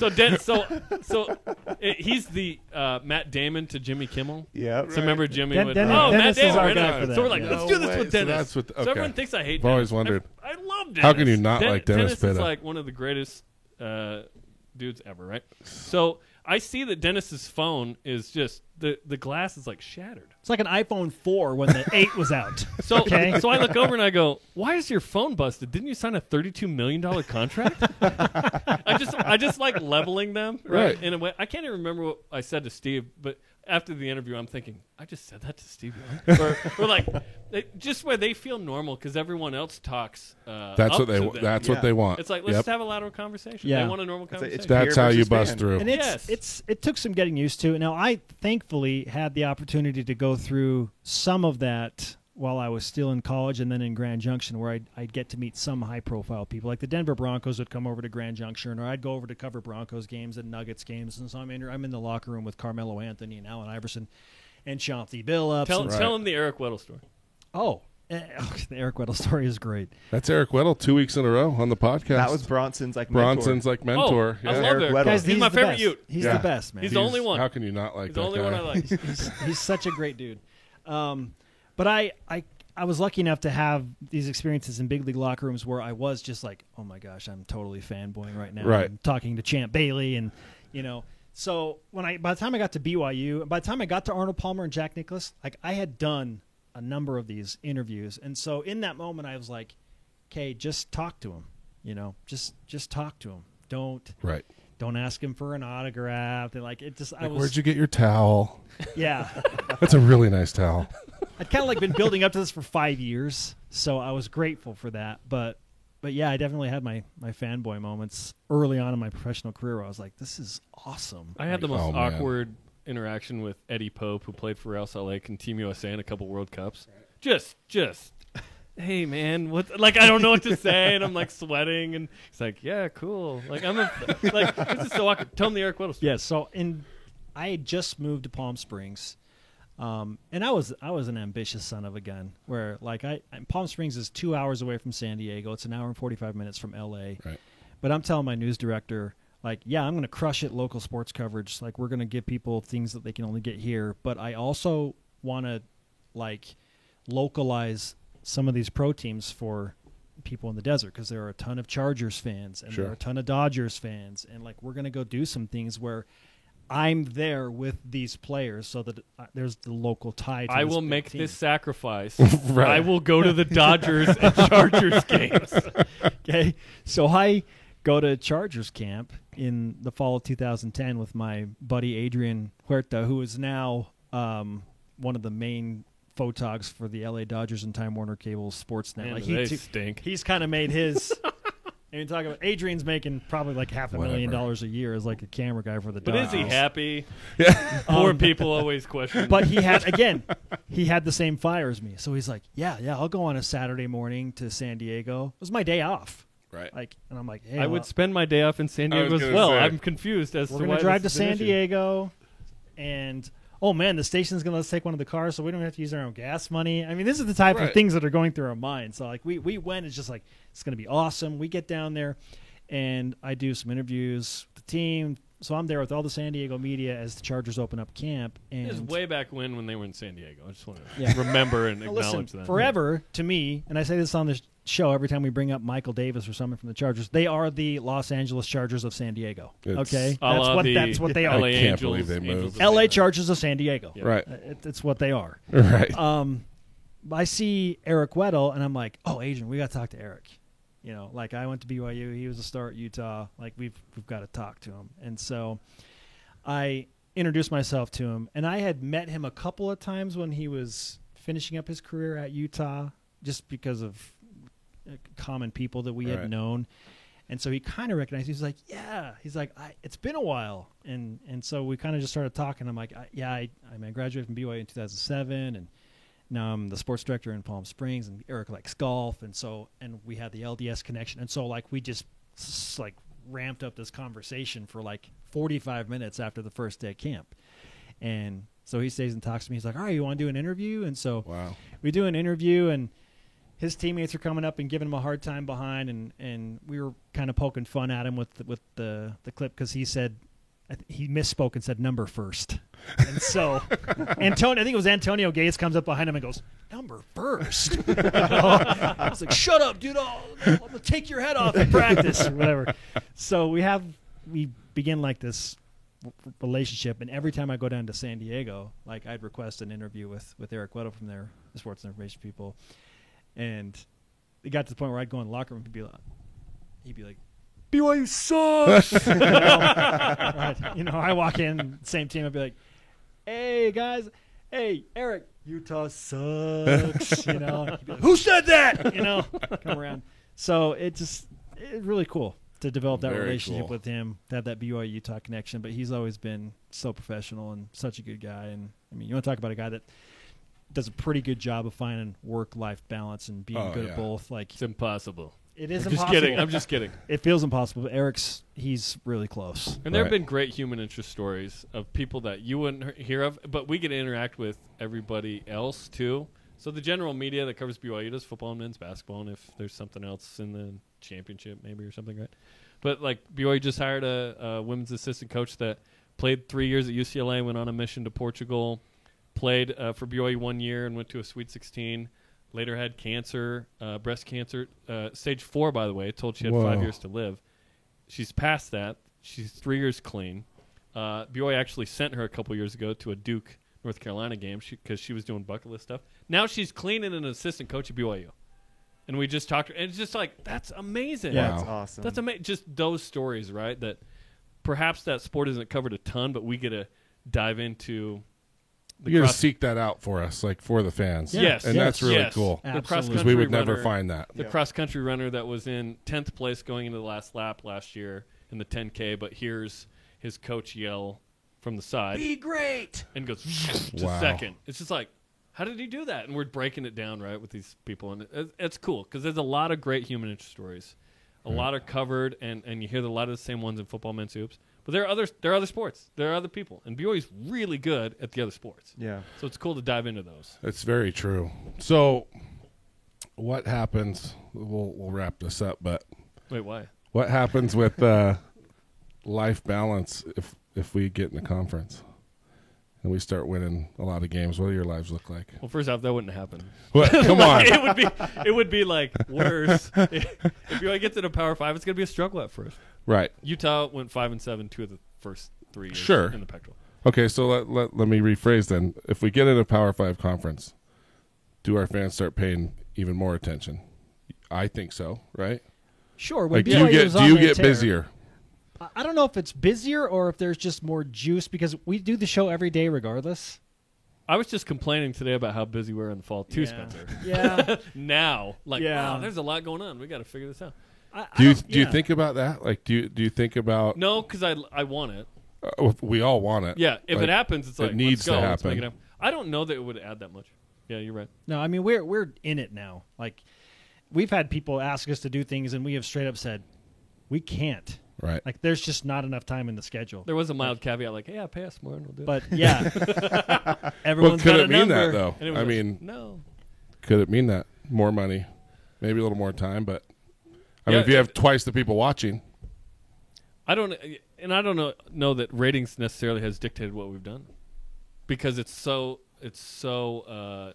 He's the Matt Damon to Jimmy Kimmel. Yeah. So remember Jimmy would, Dennis Matt is Damon. our right? guy for that. So we're like, Yeah. let's do this way. with So Dennis. that's what- So okay. everyone thinks I hate I've Dennis. always wondered. I love Dennis. How can you not like Dennis Dennis Pitta? is like one of the greatest dudes ever, right? So I see that Dennis's phone is just the glass is like shattered. It's like an iPhone 4 when the 8 was out. So Okay. so I look over and I go, "Why is your phone busted? Didn't you sign a $32 million contract?" I just like leveling them, right? Right. In a way, I can't even remember what I said to Steve, but after the interview, I'm thinking, I just said that to Steve Young. or like, just where they feel normal because everyone else talks. That's up what they. to them. That's Yeah. what they want. It's like, let's Yep. just have a lateral conversation. Yeah. They want a normal It's conversation. peer That's how you versus bust fan. through. And it took some getting used to. Now, I thankfully had the opportunity to go through some of that while I was still in college and then in Grand Junction, where I'd get to meet some high-profile people. Like the Denver Broncos would come over to Grand Junction, or I'd go over to cover Broncos games and Nuggets games. And so I'm in the locker room with Carmelo Anthony and Allen Iverson and Chauncey Billups. Tell Right. him the Eric Weddle story. The Eric Weddle story is great. That's Eric Weddle 2 weeks in a row on the podcast. That was Bronson's like mentor. Bronson's like mentor. Oh, I yeah. love Eric Eric. Weddle. Guys, He's my the favorite best. Ute. He's Yeah. the best, man. He's the only one. How can you not like He's that the only guy? one I like. He's such a great dude. But I was lucky enough to have these experiences in big league locker rooms where I was just like, oh my gosh, I'm totally fanboying right now. Right. I'm talking to Champ Bailey and, so by the time I got to BYU, by the time I got to Arnold Palmer and Jack Nicklaus, like I had done a number of these interviews. And so in that moment I was like, okay, just talk to him, just talk to him. Right. Don't ask him for an autograph. And like, it just, I Like, was, where'd you get your towel? yeah. That's a really nice towel. I'd kind of like been building up to this for 5 years, so I was grateful for that. But yeah, I definitely had my fanboy moments early on in my professional career where I was like, this is awesome. I had the Oh, most man. awkward interaction with Eddie Pope, who played for Real Salt Lake and Team USA in a couple World Cups. Just, hey man, what? Like I don't know what to say, and I'm like sweating, and he's like, yeah, cool. Like this is so awkward. Tell him the Eric Weddle story. Yeah, so I had just moved to Palm Springs, and I was an ambitious son of a gun. Where like Palm Springs is 2 hours away from San Diego. It's an hour and 45 minutes from LA. Right. But I'm telling my news director, like, yeah, I'm going to crush it local sports coverage. Like, we're going to give people things that they can only get here. But I also want to, like, localize some of these pro teams for people in the desert because there are a ton of Chargers fans and Sure. there are a ton of Dodgers fans. And, like, we're going to go do some things where I'm there with these players so that there's the local tie to I this will big make team. this sacrifice. Right. I will go to the Dodgers and Chargers games. Okay, so I go to Chargers camp in the fall of 2010 with my buddy Adrian Huerta, who is now one of the main photogs for the LA Dodgers and Time Warner Cable Sportsnet. Man, Like they stink. he's kind of made his. And you talk about Adrian's making probably like $500,000 a year as like a camera guy for the But Dodgers. is he happy? Poor people always question. But he had the same fire as me. So he's like, yeah, I'll go on a Saturday morning to San Diego. It was my day off. Right. Like, and I'm like, hey, I would spend my day off in San I was Diego as gonna well. say. I'm confused as we're to going why to drive to this is an San issue. Diego, and oh man, the station's going to let us take one of the cars, so we don't have to use our own gas money. I mean, this is the type of Right. things that are going through our minds. So like, we went. It's just like it's going to be awesome. We get down there, and I do some interviews with the team. So I'm there with all the San Diego media as the Chargers open up camp. And This is way back when they were in San Diego. I just want to Yeah. remember and Now, acknowledge listen, that. forever to me, and I say this on this show every time we bring up Michael Davis or someone from the Chargers, they are the Los Angeles Chargers of San Diego. It's- Okay, A la the that's what they are. LA I can't Angels, believe they Angels moved. of LA San Chargers of San Diego. Yeah. Right. It's what they are. Right. I see Eric Weddle, and I'm like, oh, Adrian, we got to talk to Eric. Like I went to BYU, he was a star at Utah. Like we've got to talk to him, and so I introduced myself to him, and I had met him a couple of times when he was finishing up his career at Utah. just because of common people that we Right. had known. And so he kind of recognized. He was like, "Yeah." He's like, "It's been a while," and so we kind of just started talking. I'm like, I graduated from BYU in 2007, and now I'm the sports director in Palm Springs, and Eric likes golf, and we had the LDS connection, and so like we just like ramped up this conversation for like 45 minutes after the first day of camp, and so he stays and talks to me. He's like, "All right, you want to do an interview?" And so Wow. we do an interview, and his teammates are coming up and giving him a hard time behind, and we were kind of poking fun at him with the clip because he said he misspoke and said number first, and so Antonio, I think it was Antonio Gates, comes up behind him and goes, "Number first." I was like, "Shut up, dude! I'm gonna take your head off in practice or whatever." So we begin like this relationship, and every time I go down to San Diego, like I'd request an interview with Eric Weddle from there, the sports information people. And it got to the point where I'd go in the locker room and he'd be like, "BYU sucks." I walk in, same team, I'd be like, "Hey guys, hey Eric, Utah sucks." He'd be like, "Who said that?" Come around. So it's really cool to develop that Very relationship cool. with him, to have that BYU Utah connection. But he's always been so professional and such a good guy. And I mean, you want to talk about a guy that does a pretty good job of finding work-life balance and being good at both. Like, It's impossible. it is I'm impossible. just kidding. I'm just kidding. It feels impossible, but he's really close. And there have Right. been great human interest stories of people that you wouldn't hear of, but we get to interact with everybody else too. So the general media that covers BYU does football and men's basketball, and if there's something else in the championship maybe or something, right? But like BYU just hired a women's assistant coach that played 3 years at UCLA, went on a mission to Portugal, played for BYU 1 year and went to a Sweet 16. Later had cancer, breast cancer, stage 4, by the way. Told she had Whoa. 5 years to live. She's past that. She's 3 years clean. BYU actually sent her a couple years ago to a Duke, North Carolina game because she was doing bucket list stuff. Now she's clean and an assistant coach at BYU. And we just talked, and it's just like, that's amazing. Yeah. That's Wow. awesome. That's amazing. Just those stories, right? That perhaps that sport isn't covered a ton, but we get to dive into the You got to cross- seek that out for us, like for the fans. Yes. And yes, that's really yes. cool. The Absolutely. cross Because country we would never runner, find that. the Yeah. cross country runner that was in 10th place going into the last lap last year in the 10K, but hears his coach yell from the side, Be great. and goes to Wow. second. It's just like, how did he do that? And we're breaking it down, right, with these people. And it's cool because there's a lot of great human interest stories. A lot are covered, and you hear a lot of the same ones in football, men's hoops. But there are other sports. There are other people. And BYU's really good at the other sports. Yeah. So it's cool to dive into those. It's very true. So, what happens? We'll wrap this up, but Wait, why? what happens with life balance if we get in the conference and we start winning a lot of games? What do your lives look like? Well, first off, that wouldn't happen. What? Come on. it would be like worse. If BYU gets into Power 5, it's going to be a struggle at first. Right. Utah went 5-7 2 of the first 3 years Sure. in the Pac-12. Okay, so let me rephrase then. If we get in a Power 5 conference, do our fans start paying even more attention? I think so, right? Sure. When Like, BYU was do on you their get tear, busier? I don't know if it's busier or if there's just more juice because we do the show every day regardless. I was just complaining today about how busy we were in the fall, too, Yeah. Spencer. Yeah. Now, like, Yeah. wow, there's a lot going on. We got to figure this out. Do you think about that? Like, do you think about? No, because I want it. We all want it. Yeah, if Like, it happens, it's it like, needs let's go. to Let's make happen. it happen. I don't know that it would add that much. Yeah, you're right. No, I mean we're in it now. Like we've had people ask us to do things and we have straight up said we can't. Right. Like there's just not enough time in the schedule. There was a mild caveat like, hey, yeah, pay us more and we'll do it. But yeah. Well, Everyone's could got it a mean number. that though? And it was I like, mean, no. could it mean that more money, maybe a little more time? But I Yeah, mean, if you have twice the people watching, I don't know that ratings necessarily has dictated what we've done because it's so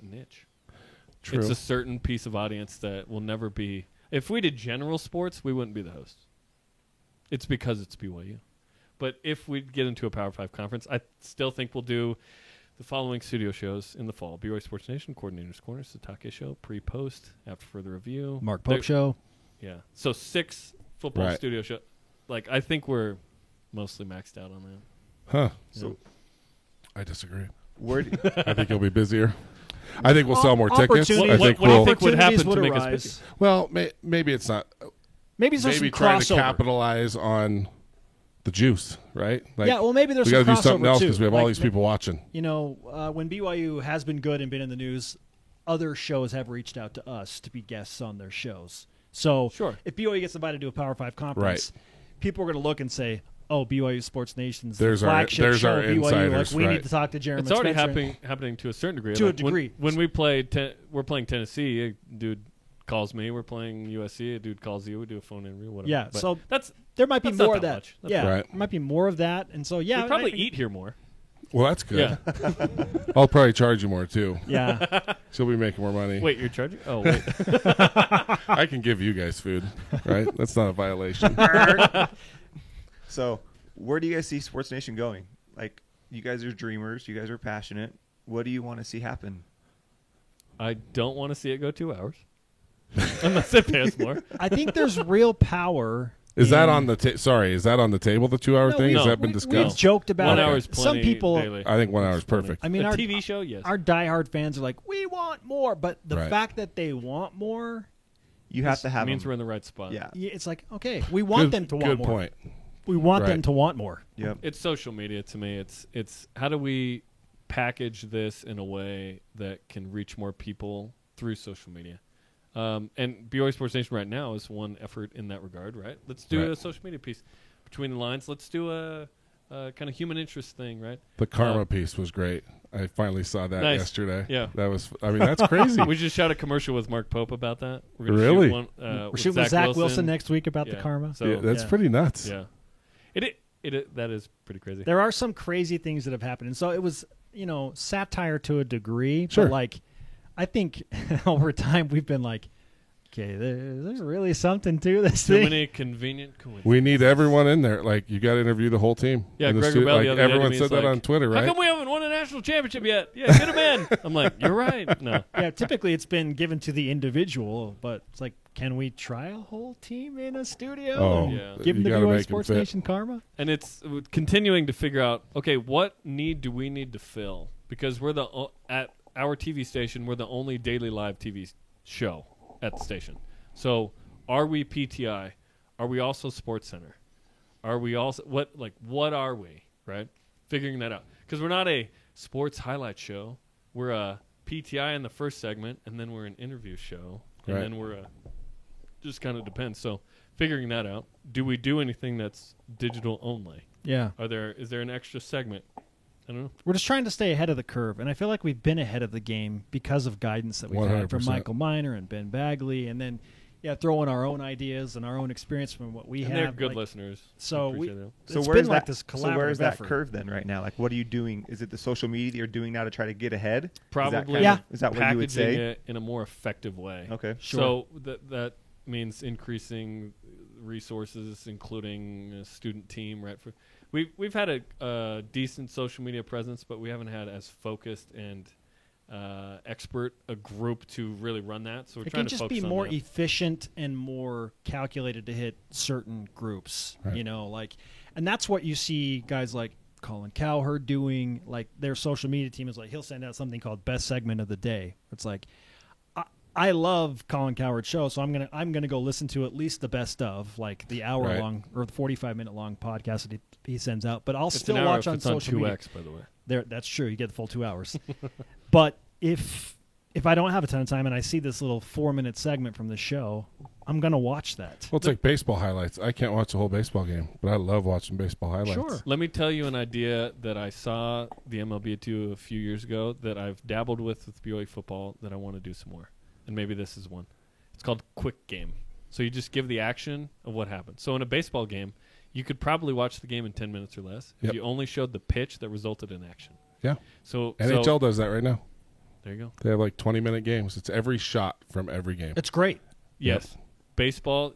niche. true. It's a certain piece of audience that will never be. If we did general sports, we wouldn't be the hosts. It's because it's BYU. But if we get into a Power 5 conference, I still think we'll do the following studio shows in the fall: BYU Sports Nation, Coordinator's Corner, Satake Show, pre-post, after further review, Mark Pope show. Yeah, so 6 football Right. studio shows. Like I think we're mostly maxed out on that. Huh? So I disagree. Where do, I think you'll be busier. I think we'll sell more tickets. Opportunities- I What think do you we'll. think would opportunities happen to would make us arise. bigger? Well, maybe it's not. Maybe there's Maybe some trying to crossover. capitalize on the juice, right? Like, Yeah, well, maybe there's we some got to do something crossover, else too. because we have all Like, these people watching. You know, when BYU has been good and been in the news, other shows have reached out to us to be guests on their shows. So Sure. if BYU gets invited to a Power 5 conference, people are going to look and say, oh, BYU Sports Nation's There's the our- flagship there's show. our BYU, insiders, like, we right. need to talk to Jeremy It's already Spencer. happening to a certain degree. To a Like, degree. When we played, we're playing Tennessee. A dude calls me. We're playing USC. A dude calls you. We do a phone interview. Whatever. Yeah, But so that's There might be That's not more of that that. much. That's Yeah, right. there might be more of that. And so, yeah. we probably I- eat here more. Well, that's good. Yeah. I'll probably charge you more too. Yeah. She'll be making more money. Wait, you're charging? Oh, wait. I can give you guys food, right? That's not a violation. So, where do you guys see Sports Nation going? Like, you guys are dreamers. You guys are passionate. What do you want to see happen? I don't want to see it go 2 hours. Unless it pays more. I think there's real power. Is that in- on the sorry? Is that on the table? The 2 hour No, thing we- has that been We've discussed? joked about 1 it. hour is Some plenty people, daily. I think 1 hour is perfect. I mean, a our TV show, yes. our diehard fans are like, we want more. But the Right. fact that they want more, You have to have means them. we're in the right spot. Yeah. it's like, okay, we want Good- them to want Good more. point. We want them Right. to want more. Yep. It's social media to me. It's how do we package this in a way that can reach more people through social media? And BYU Sports Nation right now is one effort in that regard, right? Let's do Right. a social media piece between the lines. Let's do a kind of human interest thing, right? The karma piece was great. I finally saw that Nice. yesterday. Yeah. That was. I mean, that's crazy. We just shot a commercial with Mark Pope about that. We're gonna Really? shoot one, We're with shooting with Zach Wilson next week about the Yeah. karma. So Yeah, that's yeah. pretty nuts. yeah, that is pretty crazy. There are some crazy things that have happened. And so it was, satire to a degree. Sure. But, like, I think over time we've been like, okay, there's really something to this Too thing. many convenient coincidences. We need everyone in there. Like, you got to interview the whole team. Yeah, in the Gregor Bell the like, other day to everyone me said is that like, on Twitter, How right? come we haven't won a national championship yet? Yeah, get him in. I'm like, you're right. No. Yeah, typically it's been given to the individual, but it's like, can we try a whole team in a studio? Oh, and Yeah. give them you the gotta BYU make 'em Sports fit. Nation karma? And it's continuing to figure out, okay, what need do we need to fill? Because we're at our TV station, we're the only daily live TV show at the station. So are we PTI? Are we also Sports Center? Are we also what are we, right? Figuring that out. Because we're not a sports highlight show. We're a PTI in the first segment, and then we're an interview show, and Right. then we're a just kind of depends. So figuring that out. Do we do anything that's digital only? Yeah. Is there an extra segment? I don't know. We're just trying to stay ahead of the curve, and I feel like we've been ahead of the game because of guidance that we've had from 100%. Michael Miner and Ben Bagley, and then throw in our own ideas and our own experience from what we And have. they're good like, listeners. so Appreciate we- that. So it's where's been like that? this So where's collaborative that effort. curve then right now? Like, what are you doing? Is it the social media you're doing now to try to get ahead? Probably Yeah. Is that what you would packaging say? it in a more effective way. Okay. Sure. So that means increasing resources, including a student team. Right. We've had a decent social media presence, but we haven't had as focused and expert a group to really run that. So we're It trying can to just focus be on more that. efficient and more calculated to hit certain groups, Right. and that's what you see guys like Colin Cowherd doing. Like their social media team is like he'll send out something called Best Segment of the Day. It's like I love Colin Cowherd's show, so I'm gonna go listen to at least the best of like the hour Right. long or the 45-minute long podcast that he sends out. But I'll It's still an hour watch if on it's on social media. 2X, by the way. That's true. You get the full 2 hours. But if I don't have a ton of time and I see this little 4-minute segment from the show, I'm gonna watch that. Well, it's like baseball highlights. I can't watch a whole baseball game, but I love watching baseball highlights. Sure. Let me tell you an idea that I saw the MLB do a few years ago that I've dabbled with BYU football that I want to do some more. And maybe this is one. It's called Quick Game. So you just give the action of what happened. So in a baseball game, you could probably watch the game in 10 minutes or less if Yep. you only showed the pitch that resulted in action. Yeah. So NHL does that right now. there you go. They have like 20-minute games. It's every shot from every game. It's great. Yes. Baseball,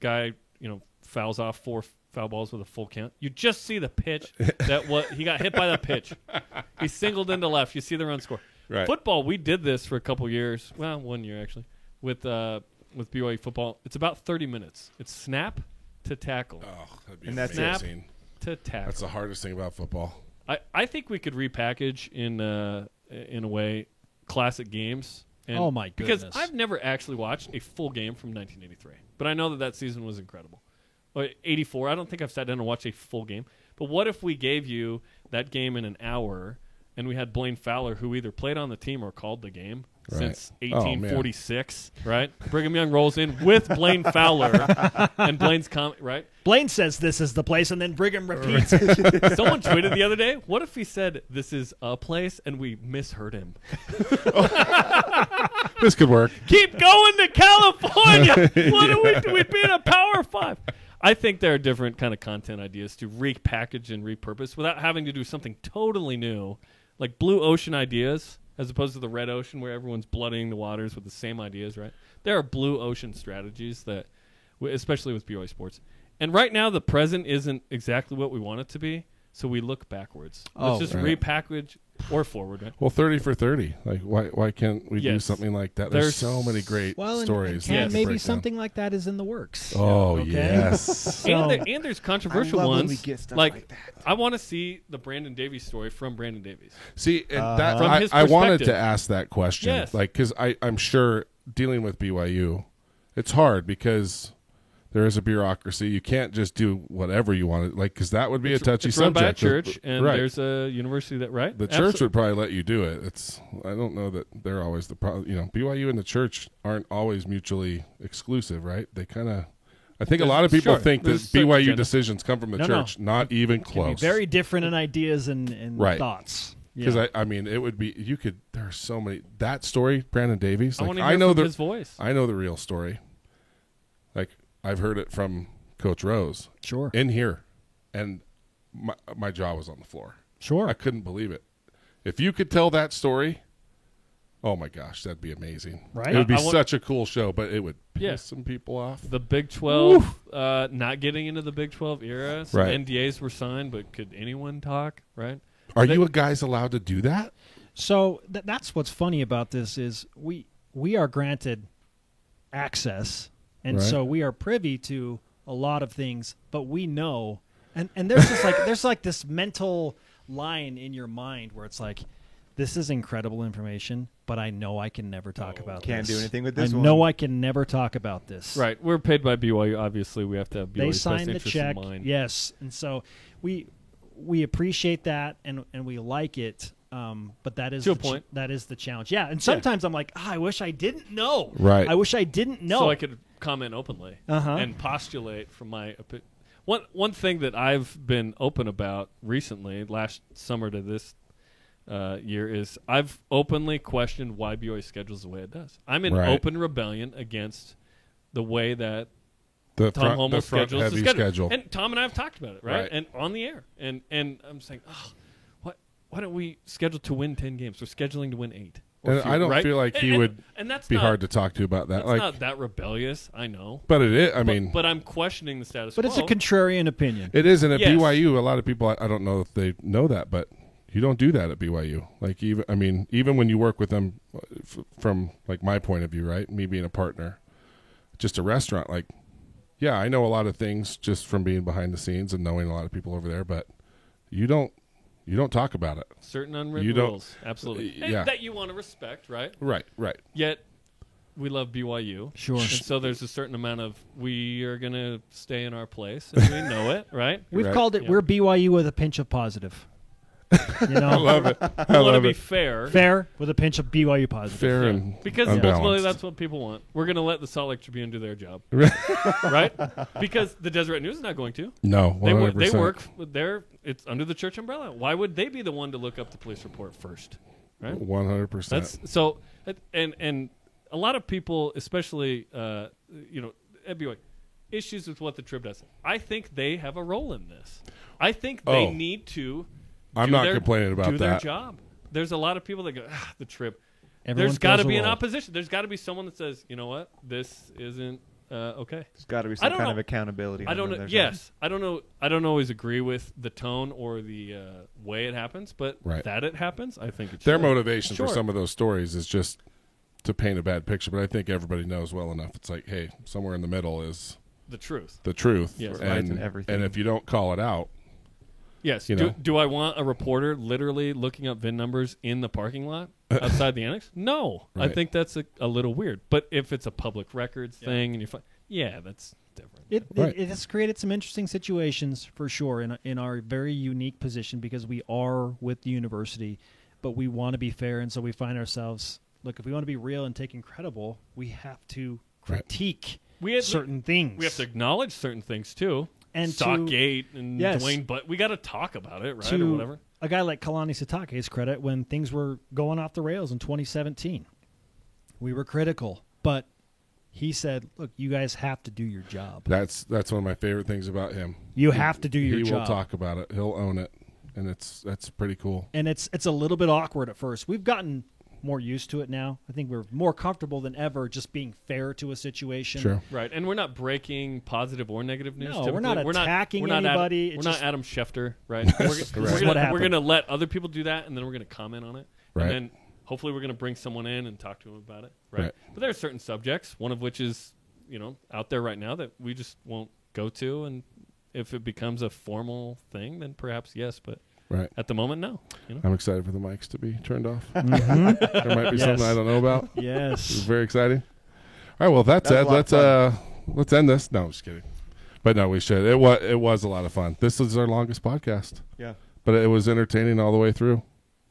guy, fouls off 4 foul balls with a full count. You just see the pitch he got hit by the pitch. He singled into left. You see the run score. Right. Football, we did this for a couple years. Well, 1 year actually with BYU football. It's about 30 minutes. It's snap to tackle Oh, that'd be And that's amazing. to tackle. That's the hardest thing about football. I think we could repackage in a way classic games. And Oh, my Because goodness. I've never actually watched a full game from 1983, but I know that season was incredible. Or 84, I don't think I've sat down and watched a full game. But what if we gave you that game in an hour, and we had Blaine Fowler, who either played on the team or called the game Right. since Oh, man. 1846, right? Brigham Young rolls in with Blaine Fowler, and Blaine's right? Blaine says this is the place, and then Brigham repeats. Someone tweeted the other day, what if he said this is a place and we misheard him? This could work. Keep going to California. What do we? We'd be in a Power 5. I think there are different kind of content ideas to repackage and repurpose without having to do something totally new, like blue ocean ideas as opposed to the red ocean where everyone's blooding the waters with the same ideas, right? There are blue ocean strategies that, especially with BYU Sports. And right now the present isn't exactly what we want it to be, so we look backwards. Oh, Let's just right. repackage or forward, right? Well, 30 for 30. Like, why can't we do Yes. something like that? There's so many great Well, stories. and Yes. to maybe break down. something like that is in the works. Oh, Okay. yes. So- And there's controversial I love when ones. we get stuff like like that. I want to see the Brandon Davies story from Brandon Davies. See, and that From his I wanted perspective. to ask that question. Yes. Like, because I'm sure dealing with BYU, it's hard because there is a bureaucracy. You can't just do whatever you want. Like, because that would be a touchy It's run subject. by a church, and Right. there's a university that right. The church would probably let you do it. I don't know that they're always the problem. You know, BYU and the church aren't always mutually exclusive, right? They kind of. I think a lot of people Sure. think that There's a certain BYU agenda. decisions come from the No, church. Not even Can be close. very different in ideas and Right. thoughts. Because Yeah. I mean, it would be you could. There are so many. That story, Brandon Davies. I Like, want to hear know from the his voice. I know the real story. Like I've heard it from Coach Rose Sure. in here, and my jaw was on the floor. Sure. I couldn't believe it. If you could tell that story, oh my gosh, that'd be amazing. Right? It would be I want- such a cool show, but it would piss Yeah. some people off. The Big 12, not getting into the Big 12 era. Some Right. NDAs were signed, but could anyone talk? Right? Are you guys allowed to do that? So that's what's funny about this is we are granted access, and Right. so we are privy to a lot of things, but we know, and there's just like there's like this mental line in your mind where it's like, this is incredible information, but I know I can never talk about Can't this. do anything with this I one. know I can never talk about this. Right. We're paid by BYU. Obviously, we have to have BYU's They best signed the interest check, in mind. yes, and so we appreciate that and we like it. But that is To a the point. that is the challenge. Yeah, and sometimes I'm like, I wish I didn't know. Right. I wish I didn't know. So I could comment openly Uh-huh. and postulate from my opinion. One thing that I've been open about recently, last summer to this year, is I've openly questioned why BYU schedules the way it does. I'm in Right. open rebellion against the way that The Tom Homo the front schedules heavy the schedule. And Tom and I have talked about it, right? Right. And on the air. And I'm saying, why don't we schedule to win 10 games? We're scheduling to win 8. or And fewer, I don't right? feel like he would and that's be not, hard to talk to about that. That's Like, not that rebellious, I know. but it is. I But- mean, but I'm questioning the status but quo. it's a contrarian opinion. it is. And at Yes. BYU, a lot of people. I don't know if they know that, but you don't do that at BYU. Like even when you work with them, from like my point of view, right? Me being a partner, just a restaurant. Like, yeah, I know a lot of things just from being behind the scenes and knowing a lot of people over there, but you don't talk about it. Certain unwritten You don't- rules, absolutely. yeah. And that you want to respect, right? Right. Yet we love BYU. Sure. And so there's a certain amount of we are going to stay in our place, and we know it, right? We've Right. called it Yeah. we're BYU with a pinch of positive. You know, I love it. I We want to love be it. fair. fair with a pinch of BYU positive. Fair Yeah. and Because unbalanced. ultimately that's what people want. We're going to let the Salt Lake Tribune do their job, right? Because the Deseret News is not going to. No, 100%. They work with it's under the church umbrella. Why would they be the one to look up the police report first? Right? 100%. That's so and a lot of people, especially at BYU, issues with what the Trib does. I think they have a role in this. I think they Oh. need to I'm do not their- complaining about do their that. job. There's a lot of people that go, the Trib. Everyone There's got to fills a be an role. opposition. There's got to be someone that says, you know what, this isn't okay. There's got to be I some don't kind know. of accountability. I on don't know. their side. Yes, I don't know. I don't always agree with the tone or the way it happens, but Right. that it happens, I think it's Their motivation Sure. for some of those stories is just to paint a bad picture, but I think everybody knows well enough. It's like, hey, somewhere in the middle is the truth. the truth, Yes. Right, and and everything. and if you don't call it out, Yes. You know? Do I want a reporter literally looking up VIN numbers in the parking lot outside the annex? No. I Right. think that's a little weird. But if it's a public records thing and you find, that's different. It has created some interesting situations for sure in our very unique position because we are with the university, but we want to be fair, and so we find ourselves, look, if we want to be real and take incredible, we have to critique certain things. We have to acknowledge certain things too. And Stockgate and yes. Dwayne, but we got to talk about it, right, or to whatever. a guy like Kalani Sitake's credit, when things were going off the rails in 2017, we were critical, but he said, look, you guys have to do your job. That's one of my favorite things about him. You have to do your job. He will talk about it. He'll own it, and that's pretty cool. And it's a little bit awkward at first. We've gotten more used to it now. I think we're more comfortable than ever just being fair to a situation. Sure. Right, and we're not breaking positive or negative news. No, we're not attacking anybody. We're not Adam Schefter, right? That's what We're happened. going to let other people do that, and then we're going to comment on it. Right. And then hopefully we're going to bring someone in and talk to them about it. Right. But there are certain subjects, one of which is, out there right now that we just won't go to. And if it becomes a formal thing, then perhaps yes. But Right. at the moment, no. I'm excited for the mics to be turned off. Mm-hmm. There might be Yes. something I don't know about. It's Yes. very exciting. All right, well, that That was said, a lot of let's end this. No, I'm just kidding. But no, we should. It was a lot of fun. This is our longest podcast, Yeah. but it was entertaining all the way through.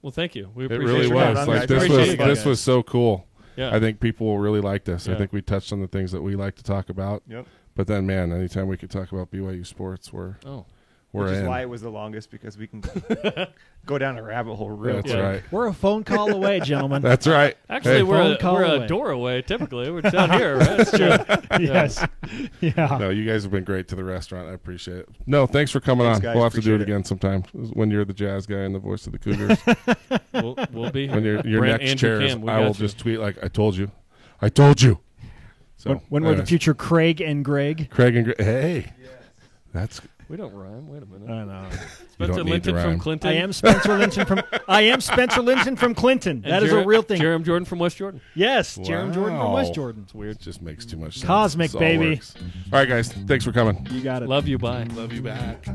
Well, thank you. We It appreciate really you was. having us, Like guys. this Appreciate was you guys. this was so cool. Yeah. I think people will really like this. I Yeah. think we touched on the things that we like to talk about. Yep. But then, man, anytime we could talk about BYU sports, we're Which is in. why it was the longest, because we can go down a rabbit hole real That's quick. right. We're a phone call away, gentlemen. That's right. Actually, Hey, we're phone call a away. door away, typically. We're down here, right? That's true. Yes. Yeah. No, you guys have been great to the restaurant. I appreciate it. No, thanks for coming Thanks, on. guys. We'll have to do it Appreciate it. again sometime when you're the jazz guy and the voice of the Cougars. We'll be here. When your Brent, next Andrew, chair is, Cam, we I got will you. just tweet like, I told you. I told you. So When we're the anyways, future Craig and Greg. Craig and hey, that's We don't rhyme. Wait a minute. I know. Spencer don't need to Linton from rhyme. Clinton. I am Spencer Linton from Clinton. And That is a real thing. Jerem Jordan from West Jordan. Yes, Jerem Jordan from Wow. West Jordan. It's weird. it just makes too much sense. Cosmic, This all baby. works. All right, guys. Thanks for coming. You got it. Love you. Bye. Love you back.